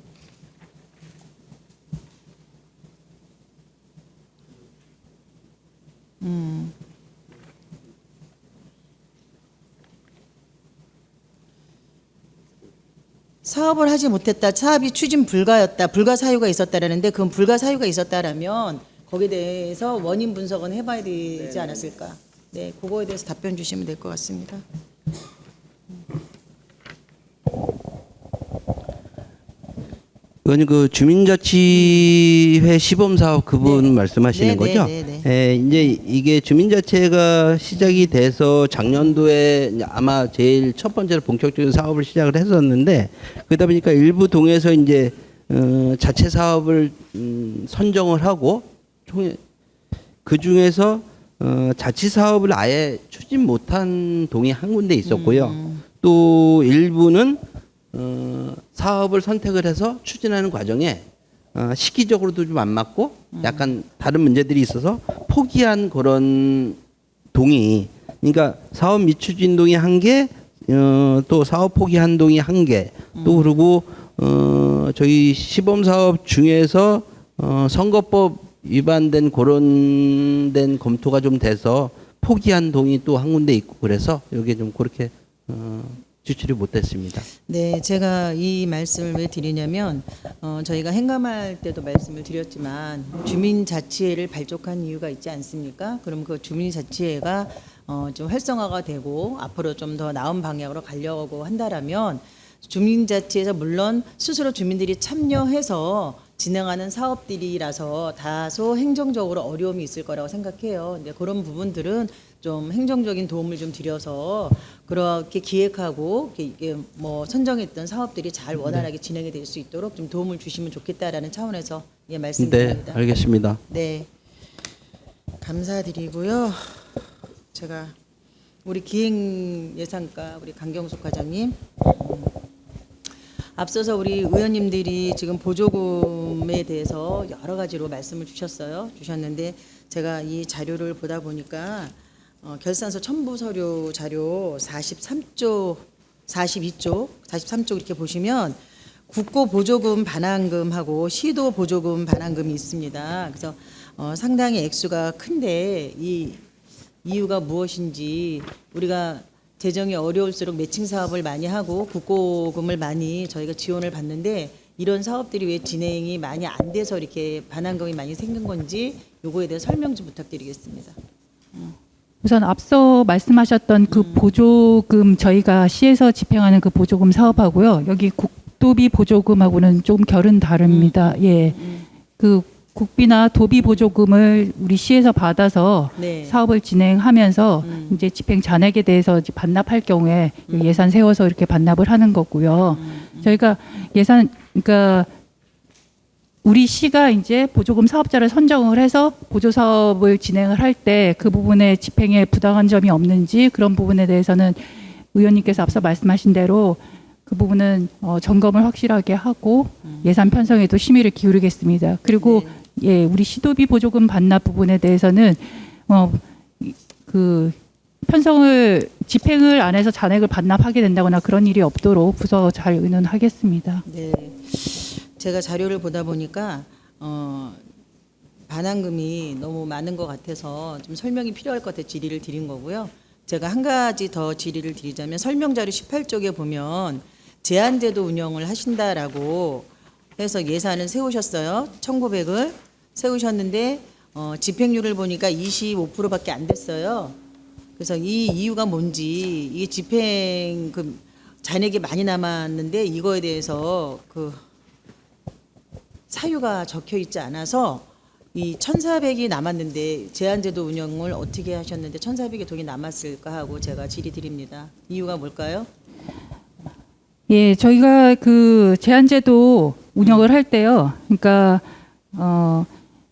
사업을 하지 못했다, 사업이 추진 불가였다, 불가 사유가 있었다라는데 그건 불가 사유가 있었다라면 거기에 대해서 원인 분석은 해봐야 되지 않았을까? 네, 그거에 대해서 답변 주시면 될 것 같습니다. 의원님 그 주민자치회 시범 사업 그 부분 말씀하시는 거죠? 예, 이제 이게 주민자치회가 시작이 돼서 작년도에 이제 아마 제일 첫 번째로 본격적인 사업을 시작을 했었는데 그러다 보니까 일부 동에서 이제 자체 사업을 선정을 하고 그 중에서 자치 사업을 아예 추진 못한 동이 한 군데 있었고요. 또 일부는 사업을 선택을 해서 추진하는 과정에 시기적으로도 좀 안 맞고 약간 다른 문제들이 있어서 포기한 그런 동이, 그러니까 사업 미추진 동이 한 개, 또 사업 포기한 동이 한 개, 또 그리고 저희 시범 사업 중에서 선거법 위반된 그런 된 검토가 좀 돼서 포기한 동이 또 한 군데 있고 그래서 여기에 좀 그렇게 지출이 못됐습니다. 네, 제가 이 말씀을 왜 드리냐면 저희가 행감할 때도 말씀을 드렸지만 주민자치회를 발족한 이유가 있지 않습니까? 그럼 그 주민자치회가 좀 활성화가 되고 앞으로 좀 더 나은 방향으로 가려고 한다라면 주민자치에서 물론 스스로 주민들이 참여해서 진행하는 사업들이라서 다소 행정적으로 어려움이 있을 거라고 생각해요. 근데 그런 부분들은 좀 행정적인 도움을 좀 드려서 그렇게 기획하고 이게 뭐 선정했던 사업들이 잘 원활하게 진행이 될 수 있도록 좀 도움을 주시면 좋겠다라는 차원에서 예, 말씀드립니다. 네, 알겠습니다. 네, 감사드리고요. 제가 우리 기획예산과 우리 강경숙 과장님. 앞서서 우리 의원님들이 지금 보조금에 대해서 여러 가지로 말씀을 주셨는데 제가 이 자료를 보다 보니까 결산서 첨부 서류 자료 43쪽, 43쪽 이렇게 보시면 국고 보조금 반환금하고 시도 보조금 반환금이 있습니다. 그래서 상당히 액수가 큰데 이 이유가 무엇인지 우리가 재정이 어려울수록 매칭 사업을 많이 하고 국고금을 많이 저희가 지원을 받는데 이런 사업들이 왜 진행이 많이 안 돼서 이렇게 반환금이 많이 생긴 건지 요거에 대해 설명 좀 부탁드리겠습니다. 우선 앞서 말씀하셨던 그 보조금 저희가 시에서 집행하는 그 보조금 사업하고요. 여기 국도비 보조금하고는 좀 결은 다릅니다. 예. 그 국비나 도비 보조금을 우리 시에서 받아서 네. 사업을 진행하면서 이제 집행 잔액에 대해서 이제 반납할 경우에 예산 세워서 이렇게 반납을 하는 거고요. 저희가 예산 그러니까 우리 시가 이제 보조금 사업자를 선정을 해서 보조 사업을 진행을 할 때 그 부분에 집행에 부당한 점이 없는지 그런 부분에 대해서는 의원님께서 앞서 말씀하신 대로 그 부분은 점검을 확실하게 하고 예산 편성에도 심의를 기울이겠습니다. 그리고 예, 우리 시도비 보조금 반납 부분에 대해서는 그 편성을 집행을 안 해서 잔액을 반납하게 된다거나 그런 일이 없도록 부서 잘 의논하겠습니다. 네, 제가 자료를 보다 보니까 반환금이 너무 많은 것 같아서 좀 설명이 필요할 것 같아 질의를 드린 거고요. 제가 한 가지 더 질의를 드리자면 설명 자료 18쪽에 보면 제한제도 운영을 하신다라고 해서 예산을 세우셨어요. 1,900을 세우셨는데 집행률을 보니까 25%밖에 안 됐어요. 그래서 이 이유가 뭔지 이게 집행 그 잔액이 많이 남았는데 이거에 대해서 그 사유가 적혀 있지 않아서 이 1,400이 남았는데 제한제도 운영을 어떻게 하셨는데 1,400의 돈이 남았을까 하고 제가 질의 드립니다. 이유가 뭘까요? 예, 저희가 그 제한제도 운영을 할 때요. 그러니까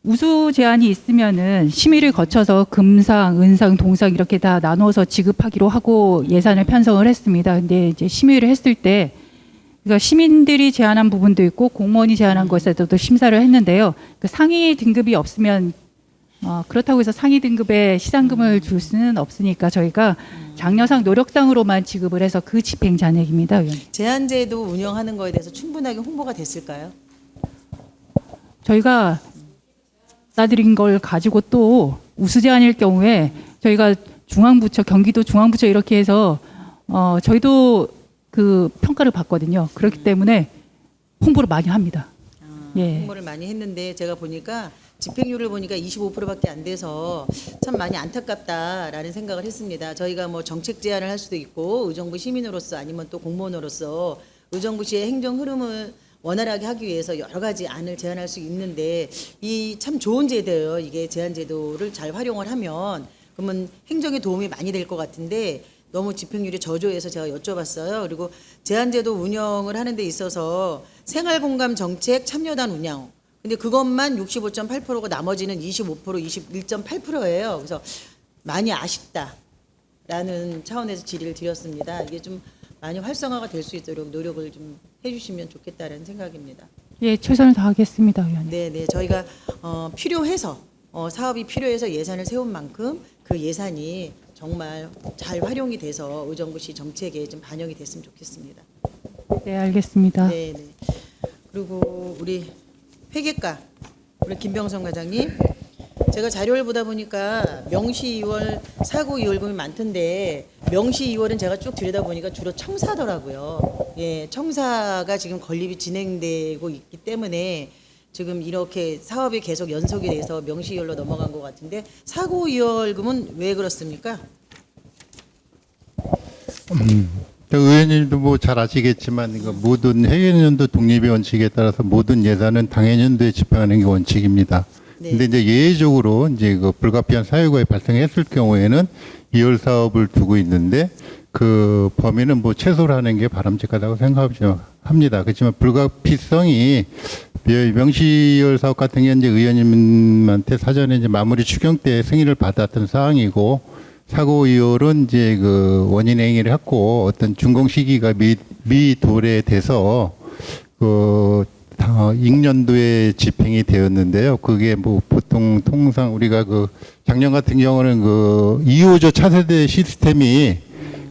우수 제한이 있으면은 심의를 거쳐서 금상, 은상, 동상 이렇게 다 나눠서 지급하기로 하고 예산을 편성을 했습니다. 근데 이제 심의를 했을 때 그러니까 시민들이 제안한 부분도 있고 공무원이 제안한 것에도 심사를 했는데요. 그 상위 등급이 없으면 그렇다고 해서 상위 등급에 시상금을 줄 수는 없으니까 저희가 장려상 노력상으로만 지급을 해서 그 집행 잔액입니다. 의원님. 제한제도 운영하는 거에 대해서 충분하게 홍보가 됐을까요? 저희가 따드린 걸 가지고 또 우수 제한일 경우에 저희가 중앙부처, 경기도 중앙부처 이렇게 해서 저희도 그 평가를 받거든요. 그렇기 때문에 홍보를 많이 합니다. 예. 홍보를 많이 했는데 제가 보니까 집행률을 보니까 25%밖에 안 돼서 참 많이 안타깝다라는 생각을 했습니다. 저희가 뭐 정책 제안을 할 수도 있고 의정부 시민으로서 아니면 또 공무원으로서 의정부시의 행정 흐름을 원활하게 하기 위해서 여러 가지 안을 제안할 수 있는데 이 참 좋은 제도예요. 이게 제한제도를 잘 활용을 하면 그러면 행정에 도움이 많이 될 것 같은데 너무 집행률이 저조해서 제가 여쭤봤어요. 그리고 제한제도 운영을 하는 데 있어서 생활공감 정책 참여단 운영. 근데 그것만 65.8%고 나머지는 25%, 21.8%예요. 그래서 많이 아쉽다라는 차원에서 질의를 드렸습니다. 이게 좀 많이 활성화가 될 수 있도록 노력을 좀 해주시면 좋겠다라는 생각입니다. 예, 최선을 다하겠습니다, 의원님. 네, 저희가 필요해서 사업이 필요해서 예산을 세운 만큼 그 예산이 정말 잘 활용이 돼서 의정부시 정책에 좀 반영이 됐으면 좋겠습니다. 네, 알겠습니다. 네. 그리고 우리 회계과 우리 김병선 과장님, 제가 자료를 보다 보니까 명시 2월, 사고 2월금이 많던데 명시 2월은 제가 쭉 들여다보니까 주로 청사더라고요. 예, 청사가 지금 건립이 진행되고 있기 때문에 지금 이렇게 사업이 계속 연속이 돼서 명시 2월로 넘어간 것 같은데 사고 2월금은 왜 그렇습니까? 의원님도 뭐 잘 아시겠지만 이거 모든 회계연도 독립의 원칙에 따라서 모든 예산은 당해년도에 집행하는 게 원칙입니다. 네. 근데 이제 예외적으로 이제 그 불가피한 사유가 발생했을 경우에는 2월 사업을 두고 있는데 그 범위는 뭐 최소로 하는 게 바람직하다고 생각합니다. 그렇지만 불가피성이 명시열 사업 같은 게 이제 의원님한테 사전에 이제 마무리 추경 때 승인을 받았던 사항이고 사고 2월은 이제 그 원인 행위를 했고 어떤 준공 시기가 미도래돼서 그 익년도에 집행이 되었는데요. 그게 뭐 보통 통상 우리가 그 작년 같은 경우는 그 2호조 차세대 시스템이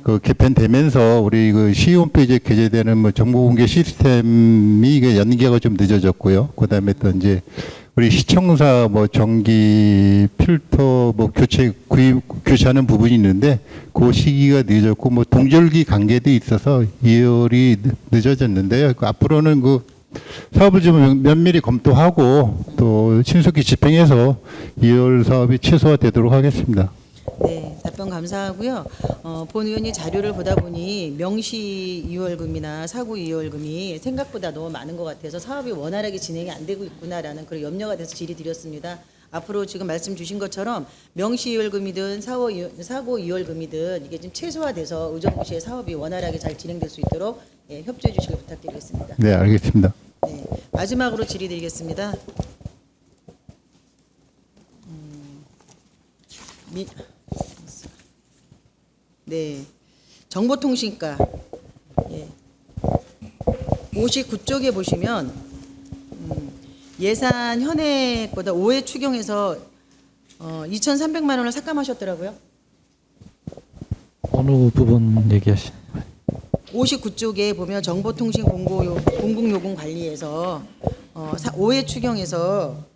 그 개편되면서 우리 그 시 홈페이지에 게재되는 뭐 정보 공개 시스템이 이게 연기가 좀 늦어졌고요. 그다음에 또 이제 우리 시청사 뭐 전기 필터 뭐 교체하는 부분이 있는데 그 시기가 늦었고 뭐 동절기 관계도 있어서 2월이 늦어졌는데요. 앞으로는 그 사업을 좀 면밀히 검토하고 또 신속히 집행해서 2월 사업이 최소화되도록 하겠습니다. 네, 답변 감사하고요. 본 의원이 자료를 보다 보니 명시 2월금이나 사고 2월금이 생각보다 너무 많은 것 같아서 사업이 원활하게 진행이 안 되고 있구나라는 그런 염려가 돼서 질의드렸습니다. 앞으로 지금 말씀 주신 것처럼 명시 2월금이든 사고 2월금이든 이게 좀 최소화돼서 의정부시의 사업이 원활하게 잘 진행될 수 있도록 협조해 주시길 부탁드리겠습니다. 네, 알겠습니다. 네, 마지막으로 질의드리겠습니다. 네, 정보통신과 59쪽에 보시면 예산 현액보다 5회 추경해서 2,300만 원을 삭감하셨더라고요. 어느 부분 얘기하시는 거예요? 59쪽에 보면 정보통신 공공요금 관리에서 5회 추경해서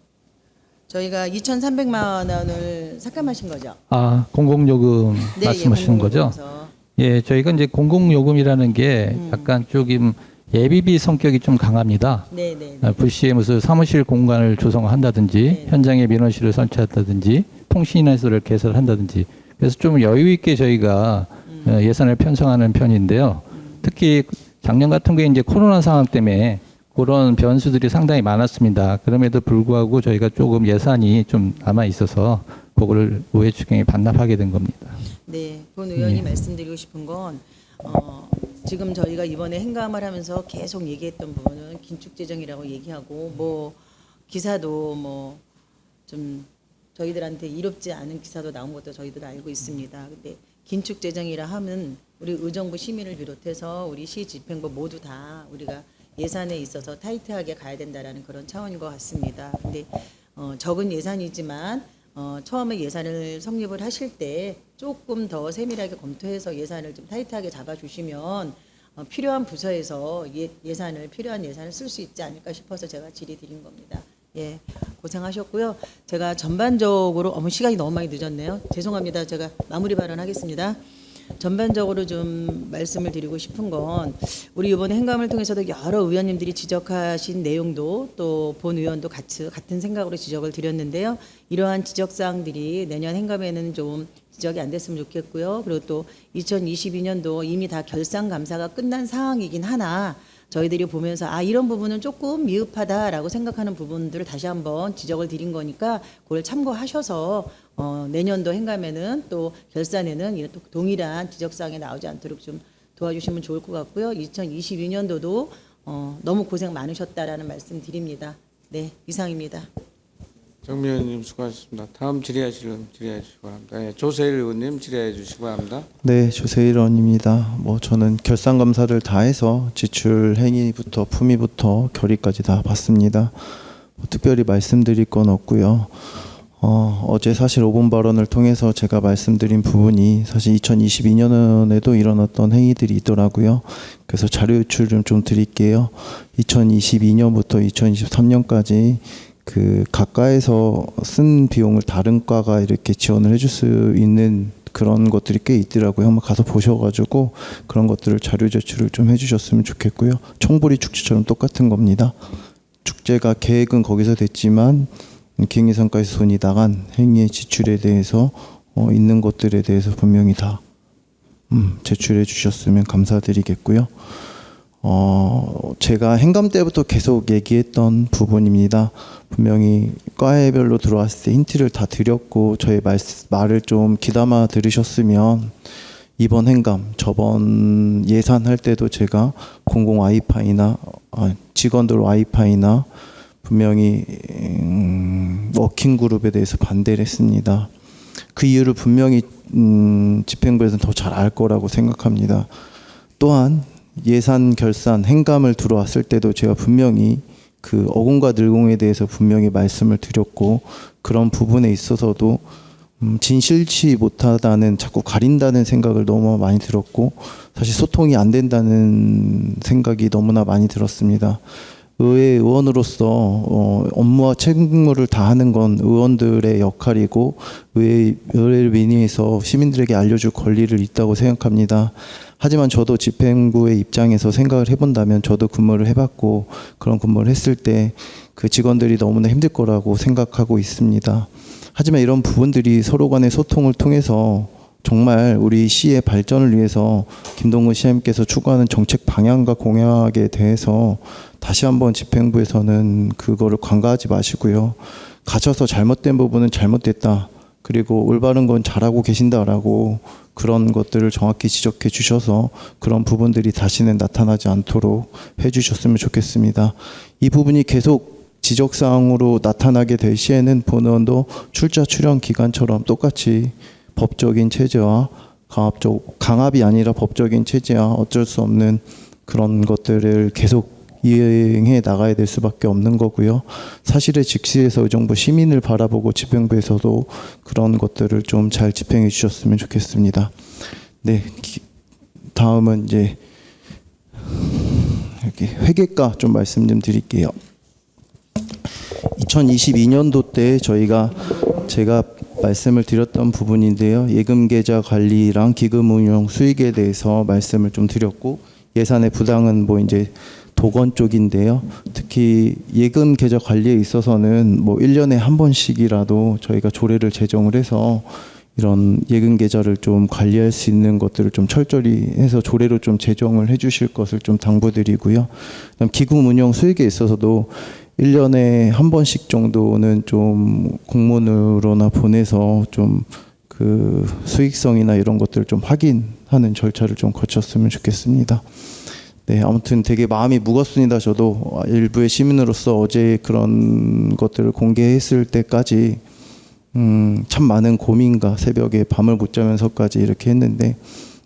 저희가 2,300만 원을 삭감하신 거죠. 아, 공공요금 네, 말씀하시는 거죠? 예, 저희가 이제 공공요금이라는 게 약간 조금 예비비 성격이 좀 강합니다. 네. 불시에 무슨 사무실 공간을 조성한다든지 현장에 민원실을 설치한다든지 통신인수를 개설한다든지 그래서 좀 여유 있게 저희가 예산을 편성하는 편인데요. 특히 작년 같은 경우에 이제 코로나 상황 때문에 그런 변수들이 상당히 많았습니다. 그럼에도 불구하고 저희가 조금 예산이 좀 남아 있어서 그거를 5회 추경에 반납하게 된 겁니다. 네, 본 의원이 말씀드리고 싶은 건 지금 저희가 이번에 행감을 하면서 계속 얘기했던 부분은 긴축재정이라고 얘기하고 뭐 기사도 뭐 좀 저희들한테 이롭지 않은 기사도 나온 것도 저희도 알고 있습니다. 근데 긴축재정이라 하면 우리 의정부 시민을 비롯해서 우리 시 집행부 모두 다 우리가 예산에 있어서 타이트하게 가야 된다라는 그런 차원인 것 같습니다. 근데 적은 예산이지만 처음에 예산을 성립을 하실 때 조금 더 세밀하게 검토해서 예산을 좀 타이트하게 잡아주시면 필요한 부서에서 필요한 예산을 쓸 수 있지 않을까 싶어서 제가 질의드린 겁니다. 예, 고생하셨고요. 제가 전반적으로 시간이 너무 많이 늦었네요. 죄송합니다. 제가 마무리 발언하겠습니다. 전반적으로 좀 말씀을 드리고 싶은 건 우리 이번에 행감을 통해서도 여러 의원님들이 지적하신 내용도 또 본 의원도 같은 생각으로 지적을 드렸는데요. 이러한 지적사항들이 내년 행감에는 좀 지적이 안 됐으면 좋겠고요. 그리고 또 2022년도 이미 다 결산감사가 끝난 상황이긴 하나 저희들이 보면서 이런 부분은 조금 미흡하다라고 생각하는 부분들을 다시 한번 지적을 드린 거니까 그걸 참고하셔서 내년도 행감에는 또 결산에는 이런 또 동일한 지적사항이 나오지 않도록 좀 도와주시면 좋을 것 같고요. 2022년도도 너무 고생 많으셨다라는 말씀 드립니다. 네, 이상입니다. 정미 의원님 수고하셨습니다. 다음 질의하시기 바랍니다. 예, 조세일 의원님 질의해 주시기 바랍니다. 네, 조세일 의원입니다. 저는 결산 검사를 다 해서 지출 행위부터 품위부터 결의까지 다 봤습니다. 특별히 말씀드릴 건 없고요. 어제 사실 5분 발언을 통해서 제가 말씀드린 부분이 사실 2022년에도 일어났던 행위들이 있더라고요. 그래서 자료 유출 좀 드릴게요. 2022년부터 2023년까지 그 가까에서 쓴 비용을 다른 과가 이렇게 지원을 해줄 수 있는 그런 것들이 꽤 있더라고요. 한번 가서 보셔가지고 그런 것들을 자료 제출을 좀 해주셨으면 좋겠고요. 총부리 축제처럼 똑같은 겁니다. 축제가 계획은 거기서 됐지만 기획예산까지 손이 나간 행위의 지출에 대해서 있는 것들에 대해서 분명히 다 제출해 주셨으면 감사드리겠고요. 제가 행감 때부터 계속 얘기했던 부분입니다. 분명히 과외별로 들어왔을 때 힌트를 다 드렸고 저의 말을 좀 귀담아 들으셨으면 이번 행감, 저번 예산할 때도 제가 공공 와이파이나 직원들 와이파이나 분명히 워킹그룹에 대해서 반대를 했습니다. 그 이유를 분명히 집행부에서는 더 잘 알 거라고 생각합니다. 또한 예산 결산 행감을 들어왔을 때도 제가 분명히 그 어공과 늘공에 대해서 분명히 말씀을 드렸고 그런 부분에 있어서도 진실치 못하다는 자꾸 가린다는 생각을 너무 많이 들었고 사실 소통이 안 된다는 생각이 너무나 많이 들었습니다. 의회 의원으로서 업무와 책무를 다하는 건 의원들의 역할이고 의회를 위해서 시민들에게 알려줄 권리를 있다고 생각합니다. 하지만 저도 집행부의 입장에서 생각을 해본다면 저도 근무를 해봤고 그런 근무를 했을 때 그 직원들이 너무나 힘들 거라고 생각하고 있습니다. 하지만 이런 부분들이 서로 간의 소통을 통해서 정말 우리 시의 발전을 위해서 김동근 시장님께서 추구하는 정책 방향과 공약에 대해서 다시 한번 집행부에서는 그거를 관가하지 마시고요. 가셔서 잘못된 부분은 잘못됐다. 그리고 올바른 건 잘하고 계신다라고 그런 것들을 정확히 지적해 주셔서 그런 부분들이 다시는 나타나지 않도록 해 주셨으면 좋겠습니다. 이 부분이 계속 지적사항으로 나타나게 될 시에는 본의원도 출자 출연 기간처럼 똑같이 법적인 체제와 강압이 아니라 법적인 체제와 어쩔 수 없는 그런 것들을 계속 이행해 나가야 될 수밖에 없는 거고요. 사실에 직시해서 의정부 시민을 바라보고 집행부에서도 그런 것들을 좀 잘 집행해 주셨으면 좋겠습니다. 네, 다음은 이제 여기 회계과 좀 말씀 좀 드릴게요. 2022년도 때 제가 말씀을 드렸던 부분인데요. 예금 계좌 관리랑 기금 운용 수익에 대해서 말씀을 좀 드렸고 예산의 부당은 이제 도건 쪽인데요. 특히 예금 계좌 관리에 있어서는 1년에 한 번씩이라도 저희가 조례를 제정을 해서 이런 예금 계좌를 좀 관리할 수 있는 것들을 좀 철저히 해서 조례로 좀 제정을 해 주실 것을 좀 당부드리고요. 그다음 기금 운용 수익에 있어서도 1년에 한 번씩 정도는 좀 공문으로나 보내서 좀 그 수익성이나 이런 것들을 좀 확인하는 절차를 좀 거쳤으면 좋겠습니다. 네, 아무튼 되게 마음이 무겁습니다. 저도 일부의 시민으로서 어제 그런 것들을 공개했을 때까지 참 많은 고민과 새벽에 밤을 못 자면서까지 이렇게 했는데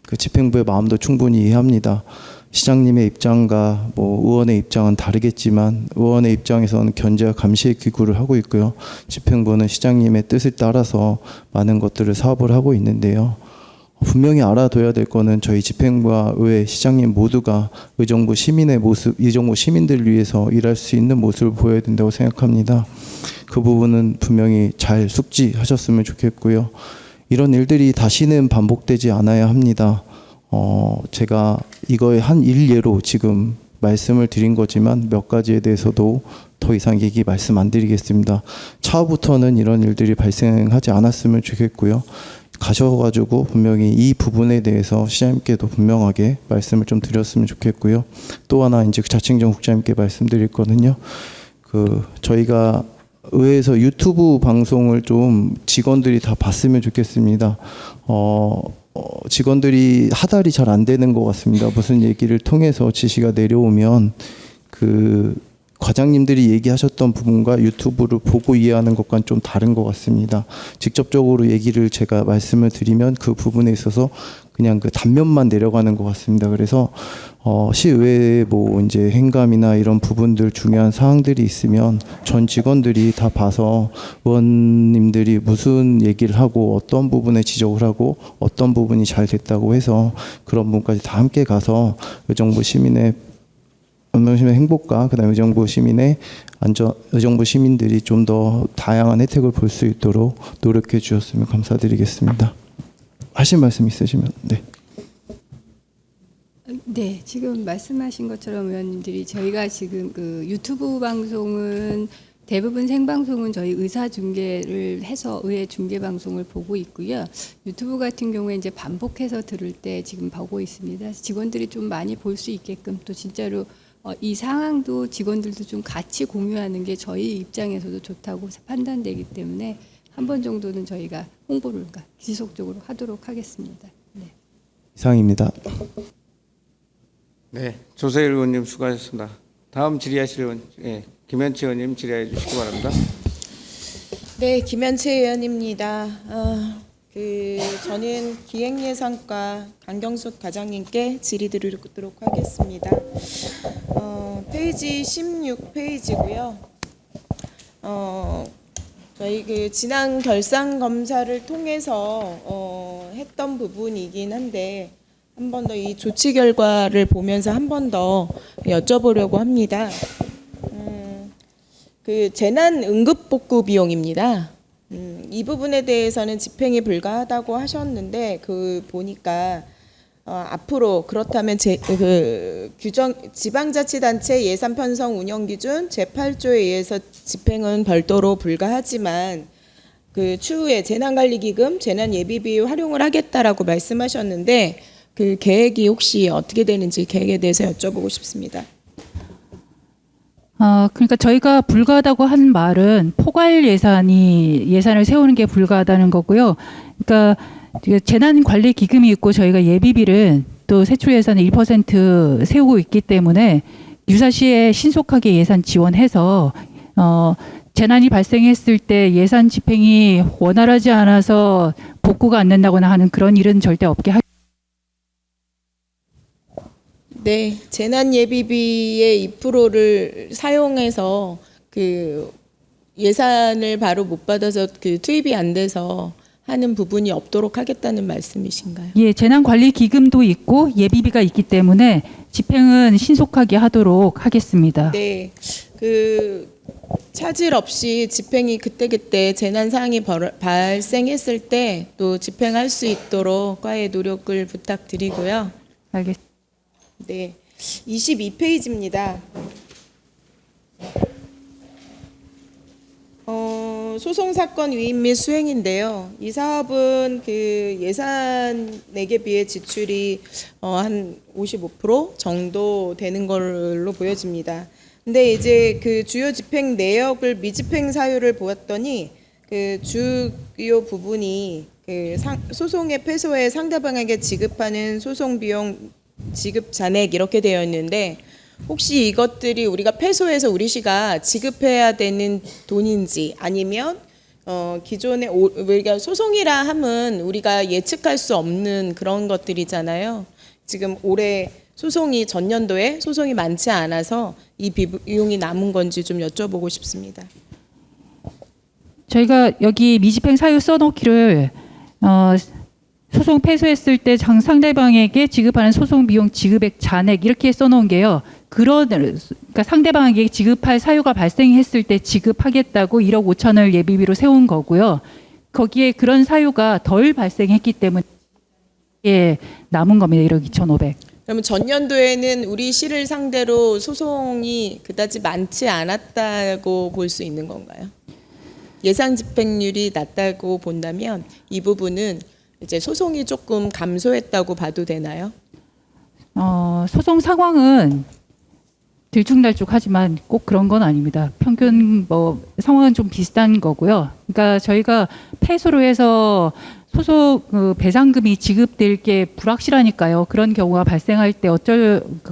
그 집행부의 마음도 충분히 이해합니다. 시장님의 입장과 의원의 입장은 다르겠지만 의원의 입장에서는 견제와 감시의 기구를 하고 있고요. 집행부는 시장님의 뜻을 따라서 많은 것들을 사업을 하고 있는데요. 분명히 알아둬야 될 거는 저희 집행부와 의회, 시장님 모두가 의정부 시민의 모습, 의정부 시민들을 위해서 일할 수 있는 모습을 보여야 된다고 생각합니다. 그 부분은 분명히 잘 숙지하셨으면 좋겠고요. 이런 일들이 다시는 반복되지 않아야 합니다. 제가 이거의 한 일례로 지금 말씀을 드린 거지만 몇 가지에 대해서도 더 이상 말씀 안 드리겠습니다. 차후부터는 이런 일들이 발생하지 않았으면 좋겠고요. 가셔가지고 분명히 이 부분에 대해서 시장님께도 분명하게 말씀을 좀 드렸으면 좋겠고요. 또 하나 이제 자칭정 국장님께 말씀드릴 거는요. 저희가 의회에서 유튜브 방송을 좀 직원들이 다 봤으면 좋겠습니다. 직원들이 하달이 잘 안 되는 것 같습니다. 무슨 얘기를 통해서 지시가 내려오면 과장님들이 얘기하셨던 부분과 유튜브를 보고 이해하는 것과는 좀 다른 것 같습니다. 직접적으로 얘기를 제가 말씀을 드리면 그 부분에 있어서 그냥 그 단면만 내려가는 것 같습니다. 그래서 시의회에 뭐 이제 행감이나 이런 부분들 중요한 사항들이 있으면 전 직원들이 다 봐서 의원님들이 무슨 얘기를 하고 어떤 부분에 지적을 하고 어떤 부분이 잘 됐다고 해서 그런 부분까지 다 함께 가서 의정부 시민의 행복과 그다음에 의정부 시민의 의정부 시민들이 좀 더 다양한 혜택을 볼 수 있도록 노력해 주셨으면 감사드리겠습니다. 하실 말씀 있으시면 네. 네, 지금 말씀하신 것처럼 의원님들이 저희가 지금 그 유튜브 방송은 대부분 생방송은 저희 의사 중계를 해서 의회 중계 방송을 보고 있고요. 유튜브 같은 경우에 이제 반복해서 들을 때 지금 보고 있습니다. 직원들이 좀 많이 볼 수 있게끔 또 진짜로 이 상황도 직원들도 좀 같이 공유하는 게 저희 입장에서도 좋다고 판단되기 때문에 한 번 정도는 저희가 홍보를 지속적으로 하도록 하겠습니다. 네. 이상입니다. 네, 조세일 의원님 수고하셨습니다. 다음 질의하실 의원, 김현치 의원님 질의해 주시기 바랍니다. 네, 김현채 의원입니다. 저는 기획예산과 강경숙 과장님께 질의드리도록 하겠습니다. 페이지 16페이지고요. 저희 지난 결산 검사를 통해서 했던 부분이긴 한데 한 번 더 이 조치 결과를 보면서 한 번 더 여쭤보려고 합니다. 재난 응급복구 비용입니다. 이 부분에 대해서는 집행이 불가하다고 하셨는데 보니까 앞으로 그렇다면 지방자치단체 예산 편성 운영 기준 제8조에 의해서 집행은 별도로 불가하지만 추후에 재난관리기금 재난예비비 활용을 하겠다라고 말씀하셨는데 그 계획이 혹시 어떻게 되는지 계획에 대해서 여쭤보고 싶습니다. 그러니까 저희가 불가하다고 한 말은 포괄 예산을 세우는 게 불가하다는 거고요. 그러니까 재난관리기금이 있고 저희가 예비비를 또 세출 예산을 1% 세우고 있기 때문에 유사시에 신속하게 예산 지원해서 재난이 발생했을 때 예산 집행이 원활하지 않아서 복구가 안 된다거나 하는 그런 일은 절대 없게 하겠습니다. 네, 재난예비비의 2%를 사용해서 예산을 바로 못 받아서 투입이 안 돼서 하는 부분이 없도록 하겠다는 말씀이신가요? 예, 재난관리기금도 있고 예비비가 있기 때문에 집행은 신속하게 하도록 하겠습니다. 네, 차질 없이 집행이 그때그때 재난 사항이 발생했을 때 또 집행할 수 있도록 과의 노력을 부탁드리고요. 알겠습니다. 네, 22페이지입니다. 소송사건 위임 및 수행인데요. 이 사업은 예산 내개비의 지출이 한 55% 정도 되는 걸로 보여집니다. 근데 이제 주요 집행 내역을 미집행 사유를 보았더니 주요 부분이 소송의 패소에 상대방에게 지급하는 소송 비용 지급 잔액 이렇게 되어 있는데 혹시 이것들이 우리가 패소해서 우리시가 지급해야 되는 돈인지 아니면 기존에 우리가 소송이라 함은 우리가 예측할 수 없는 그런 것들이잖아요. 지금 올해 소송이 전년도에 소송이 많지 않아서 이 비용이 남은 건지 좀 여쭤보고 싶습니다. 저희가 여기 미집행 사유 써놓기를 소송 패소했을 때 상대방에게 지급하는 소송 비용 지급액 잔액 이렇게 써놓은 게요. 그러니까 상대방에게 지급할 사유가 발생했을 때 지급하겠다고 1억 5천을 예비비로 세운 거고요. 거기에 그런 사유가 덜 발생했기 때문에 남은 겁니다. 1억 2,500. 그러면 전년도에는 우리 시를 상대로 소송이 그다지 많지 않았다고 볼 수 있는 건가요? 예산 집행률이 낮다고 본다면 이 부분은 이제 소송이 조금 감소했다고 봐도 되나요? 소송 상황은 들쭉날쭉하지만 꼭 그런 건 아닙니다. 평균 상황은 좀 비슷한 거고요. 그러니까 저희가 패소로 해서 소속 배상금이 지급될 게 불확실하니까요. 그런 경우가 발생할 때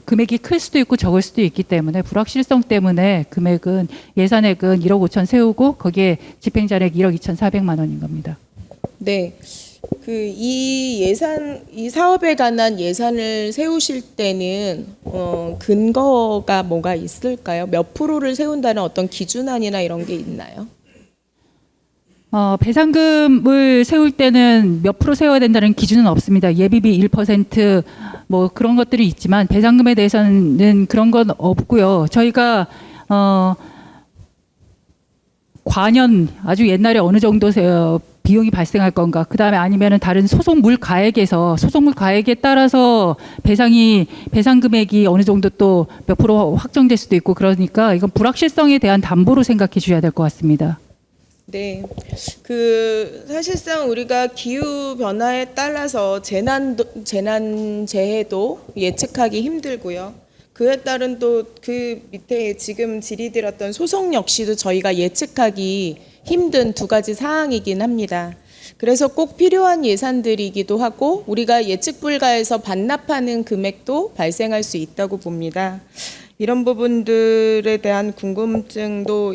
금액이 클 수도 있고 적을 수도 있기 때문에 불확실성 때문에 금액은 예산액은 1억 5천 세우고 거기에 집행잔액 1억 2,400만 원인 겁니다. 네. 이 사업에 관한 예산을 세우실 때는 근거가 뭐가 있을까요? 몇 프로를 세운다는 어떤 기준안이나 이런 게 있나요? 배상금을 세울 때는 몇 프로 세워야 된다는 기준은 없습니다. 예비비 1% 그런 것들이 있지만 배상금에 대해서는 그런 건 없고요. 저희가 과년 아주 옛날에 어느 정도 비용이 발생할 건가, 그다음에 아니면은 다른 소송물 가액에 따라서 배상 금액이 어느 정도 또 몇 프로 확정될 수도 있고, 그러니까 이건 불확실성에 대한 담보로 생각해 주셔야 될 것 같습니다. 네, 사실상 우리가 기후 변화에 따라서 재해도 예측하기 힘들고요. 그에 따른 또 그 밑에 지금 질의드렸던 소송 역시도 저희가 예측하기 힘든 두 가지 사항이긴 합니다. 그래서 꼭 필요한 예산들이기도 하고 우리가 예측 불가해서 반납하는 금액도 발생할 수 있다고 봅니다. 이런 부분들에 대한 궁금증도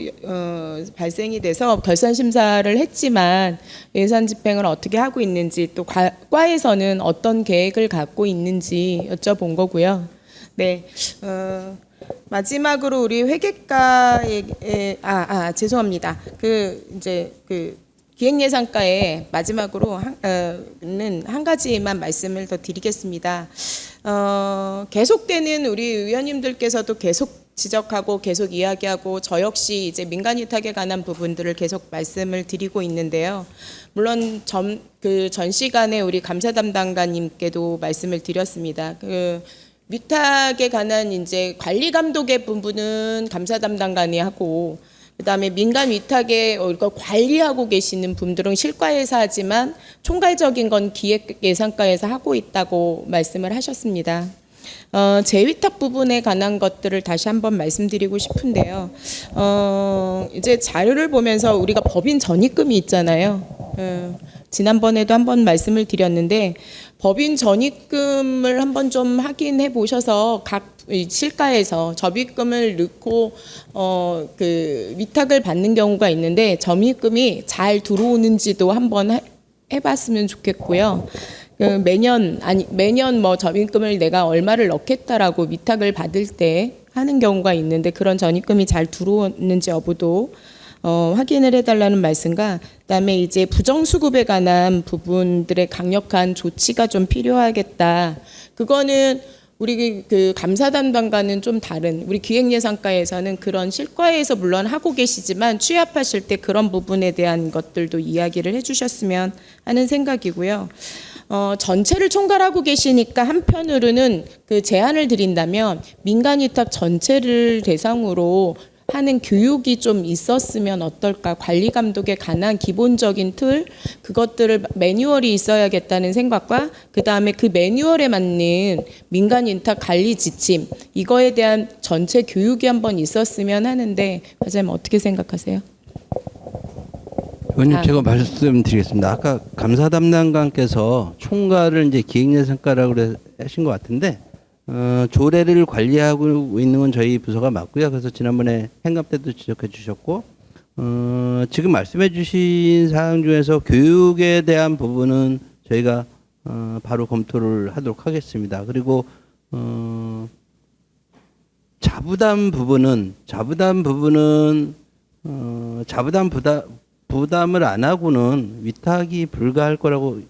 발생이 돼서 결산 심사를 했지만 예산 집행을 어떻게 하고 있는지, 또 과에서는 어떤 계획을 갖고 있는지 여쭤본 거고요. 네, 마지막으로 우리 회계과에 죄송합니다. 기획예산과에 마지막으로 한 가지만 말씀을 더 드리겠습니다. 계속되는 우리 의원님들께서도 계속 지적하고 계속 이야기하고 저 역시 이제 민간위탁에 관한 부분들을 계속 말씀을 드리고 있는데요. 물론 전 시간에 우리 감사 담당관님께도 말씀을 드렸습니다. 위탁에 관한 이제 관리 감독의 부분은 감사 담당관이 하고, 그다음에 민간 위탁에 관리하고 계시는 분들은 실과에서 하지만 총괄적인 건 기획예산과에서 하고 있다고 말씀을 하셨습니다. 재위탁 부분에 관한 것들을 다시 한번 말씀드리고 싶은데요. 이제 자료를 보면서 우리가 법인 전입금이 있잖아요. 지난번에도 한번 말씀을 드렸는데 법인 전입금을 한번 좀 확인해 보셔서 각 실가에서 접입금을 넣고 위탁을 받는 경우가 있는데 전입금이 잘 들어오는지도 한번 해봤으면 좋겠고요. 매년 접입금을 내가 얼마를 넣겠다라고 위탁을 받을 때 하는 경우가 있는데 그런 전입금이 잘 들어오는지 여부도 확인을 해달라는 말씀과, 그다음에 이제 부정수급에 관한 부분들의 강력한 조치가 좀 필요하겠다. 그거는 우리 감사 담당과는 좀 다른, 우리 기획예산과에서는 그런 실과에서 물론 하고 계시지만 취합하실 때 그런 부분에 대한 것들도 이야기를 해주셨으면 하는 생각이고요. 전체를 총괄하고 계시니까 한편으로는 제안을 드린다면 민간위탁 전체를 대상으로 하는 교육이 좀 있었으면 어떨까. 관리 감독에 관한 기본적인 틀, 그것들을 매뉴얼이 있어야겠다는 생각과, 그다음에 그 매뉴얼에 맞는 민간 인탁 관리 지침, 이거에 대한 전체 교육이 한번 있었으면 하는데 과장님 어떻게 생각하세요? 의원님, 제가 말씀드리겠습니다. 아까 감사 담당관께서 총괄을 이제 기획예산과라고 하신 것 같은데, 조례를 관리하고 있는 건 저희 부서가 맞고요. 그래서 지난번에 행감 때도 지적해 주셨고, 지금 말씀해 주신 사항 중에서 교육에 대한 부분은 저희가 바로 검토를 하도록 하겠습니다. 그리고 자부담 부분은 부담을 안 하고는 위탁이 불가할 거라고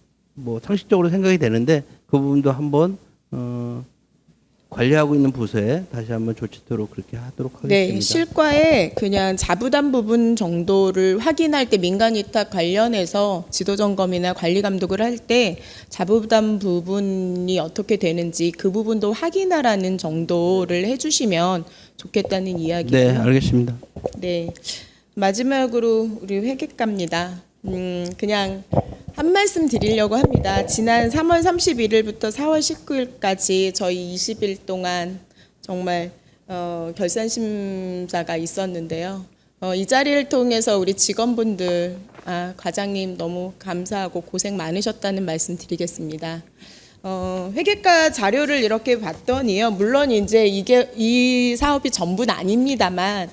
상식적으로 생각이 되는데, 그 부분도 한번 관리하고 있는 부서에 다시 한번 조치토록 그렇게 하도록 하겠습니다. 네, 실과에 그냥 자부담 부분 정도를 확인할 때 민간위탁 관련해서 지도점검이나 관리감독을 할 때 자부담 부분이 어떻게 되는지 그 부분도 확인하라는 정도를 해주시면 좋겠다는 이야기고요. 네, 알겠습니다. 네, 마지막으로 우리 회계과입니다. 그냥 한 말씀 드리려고 합니다. 지난 3월 31일부터 4월 19일까지 저희 20일 동안 정말 결산 심사가 있었는데요. 이 자리를 통해서 우리 직원분들, 과장님 너무 감사하고 고생 많으셨다는 말씀 드리겠습니다. 회계과 자료를 이렇게 봤더니요. 물론 이제 이 사업이 전부는 아닙니다만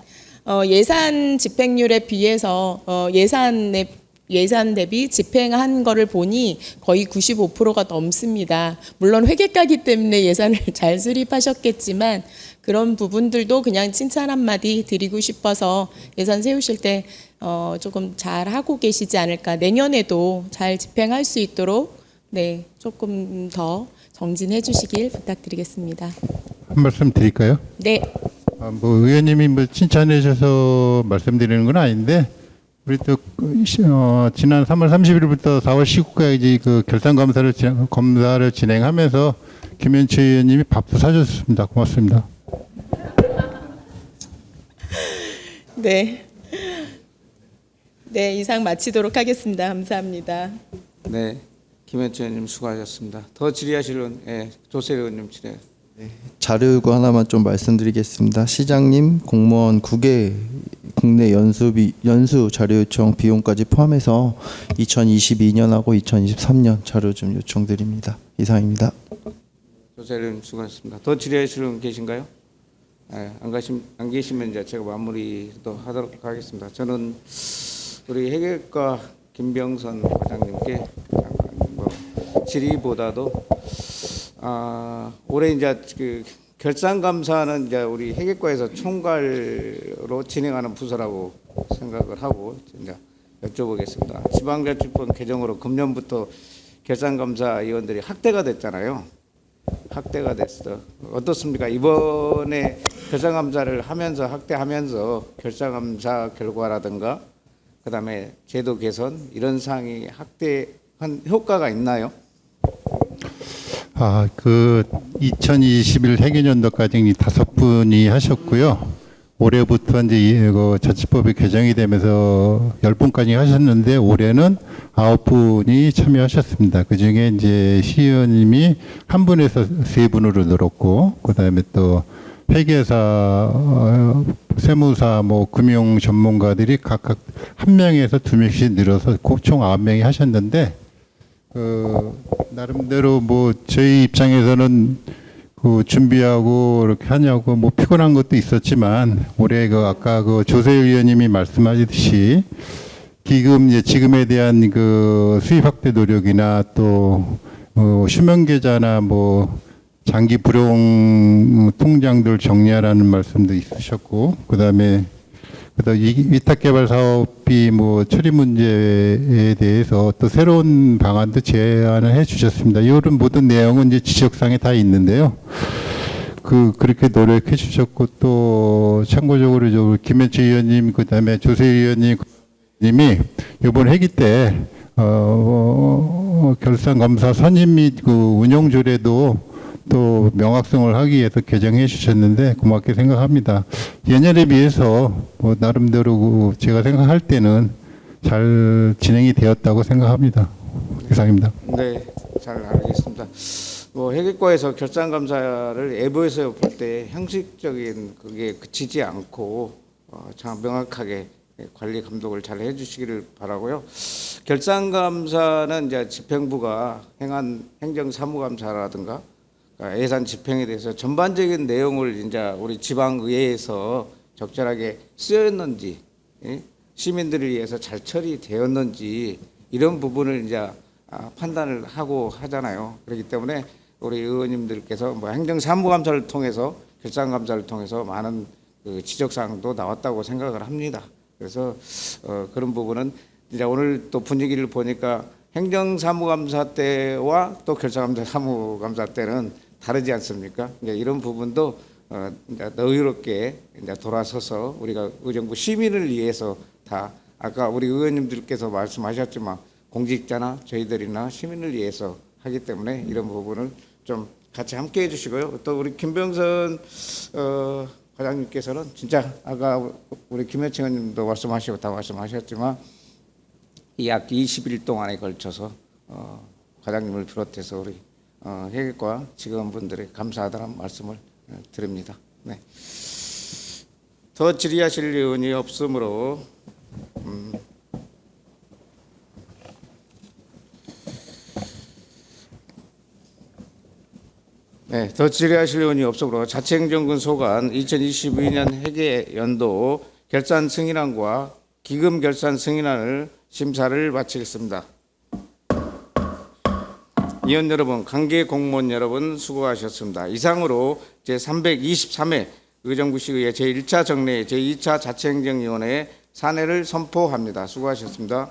예산 집행률에 비해서 예산 대비 집행한 거를 보니 거의 95%가 넘습니다. 물론 회계과이기 때문에 예산을 잘 수립하셨겠지만 그런 부분들도 그냥 칭찬 한마디 드리고 싶어서 예산 세우실 때 조금 잘 하고 계시지 않을까. 내년에도 잘 집행할 수 있도록 네, 조금 더 정진해 주시길 부탁드리겠습니다. 한 말씀 드릴까요? 네. 뭐 의원님이 뭐 칭찬해 주셔서 말씀드리는 건 아닌데 우리 또 지난 3월 30일부터 4월 19일까지 그 결산 검사를 진행하면서 김현철 의원님이 밥도 사주셨습니다. 고맙습니다. 네. 네, 이상 마치도록 하겠습니다. 감사합니다. 네, 김현철 의원님 수고하셨습니다. 더 질의하실 조세 의원님 질의. 자료 요구 하나만 좀 말씀드리겠습니다. 시장님 공무원 국외 국내 연수 자료 요청 비용까지 포함해서 2022년하고 2023년 자료 좀 요청드립니다. 이상입니다. 조세 의원님 수고하셨습니다. 더 질의하실 분 계신가요? 안 계시면 이제 제가 마무리도 하도록 하겠습니다. 저는 우리 회계과 김병선 과장님께 뭐 질의보다도 올해 이제 그 결산감사는 이제 우리 회계과에서 총괄로 진행하는 부서라고 생각을 하고 이제 여쭤보겠습니다. 지방자치법 개정으로 금년부터 결산감사위원들이 확대가 됐잖아요. 확대가 됐어. 어떻습니까? 이번에 결산감사를 하면서 확대하면서 결산감사 결과라든가 그다음에 제도 개선 이런 사항이 확대한 효과가 있나요? 그 2021 회계년도까지 5분이 하셨고요. 올해부터 이제 그 자치법이 개정이 되면서 10분까지 하셨는데 올해는 9분이 참여하셨습니다. 그 중에 이제 시의원님이 한 분에서 3분으로 늘었고, 그 다음에 또 회계사, 세무사, 뭐 금융 전문가들이 각각 1명에서 2명씩 늘어서 총 9명이 하셨는데, 나름대로 뭐 저희 입장에서는 그 준비하고 이렇게 하냐고 뭐 피곤한 것도 있었지만 올해 그 아까 그 조세 의원님이 말씀하셨듯이 지금에 대한 그 수입 확대 노력이나 또 휴면 계좌나 뭐 장기 불용 통장들 정리하라는 말씀도 있으셨고 그다음에 위탁 개발 사업비 뭐 처리 문제에 대해서 또 새로운 방안도 제안을 해 주셨습니다. 이런 모든 내용은 이제 지적사항에 다 있는데요. 그렇게 노력해 주셨고 또 참고적으로 김현철 의원님 그다음에 조세 의원님이 이번 회기 때 결산 검사 선임 및 그 운영 조례도 또 명확성을 하기 위해서 개정해 주셨는데 고맙게 생각합니다. 예년에 비해서 뭐 나름대로 제가 생각할 때는 잘 진행이 되었다고 생각합니다. 이상입니다. 네, 잘 알겠습니다. 뭐 회계과에서 결산감사를 앱에서 볼 때 형식적인 그게 그치지 않고 참 명확하게 관리 감독을 잘 해주시기를 바라고요. 결산감사는 이제 집행부가 행한 행정사무감사라든가 예산 집행에 대해서 전반적인 내용을 이제 우리 지방의회에서 적절하게 쓰였는지, 시민들을 위해서 잘 처리되었는지 이런 부분을 이제 판단을 하고 하잖아요. 그렇기 때문에 우리 의원님들께서 뭐 행정사무감사를 통해서 결산감사를 통해서 많은 그 지적사항도 나왔다고 생각을 합니다. 그래서 그런 부분은 이제 오늘 또 분위기를 보니까 행정사무감사 때와 또 결산사무감사 때는 다르지 않습니까? 이제 이런 부분도 이제 여유롭게 이제 돌아서서 우리가 의정부 시민을 위해서 다 아까 우리 의원님들께서 말씀하셨지만 공직자나 저희들이나 시민을 위해서 하기 때문에 이런 부분을 좀 같이 함께 해주시고요. 또 우리 김병선 과장님께서는 진짜 아까 우리 김현철 의원님도 말씀하시고 다 말씀하셨지만 약 20일 동안에 걸쳐서 과장님을 비롯해서 우리 회계과 직원분들에 감사하다는 말씀을 드립니다. 네. 더 질의하실 의원이 없으므로 네, 더 질의하실 의원이 없으므로 자치행정군 소관 2022년 회계연도 결산 승인안과 기금 결산 승인안을 심사를 마치겠습니다. 위원 여러분, 관계 공무원 여러분 수고하셨습니다. 이상으로 제323회 의정부시의회 제1차 정례 제2차 자치행정위원회 산회를 선포합니다. 수고하셨습니다.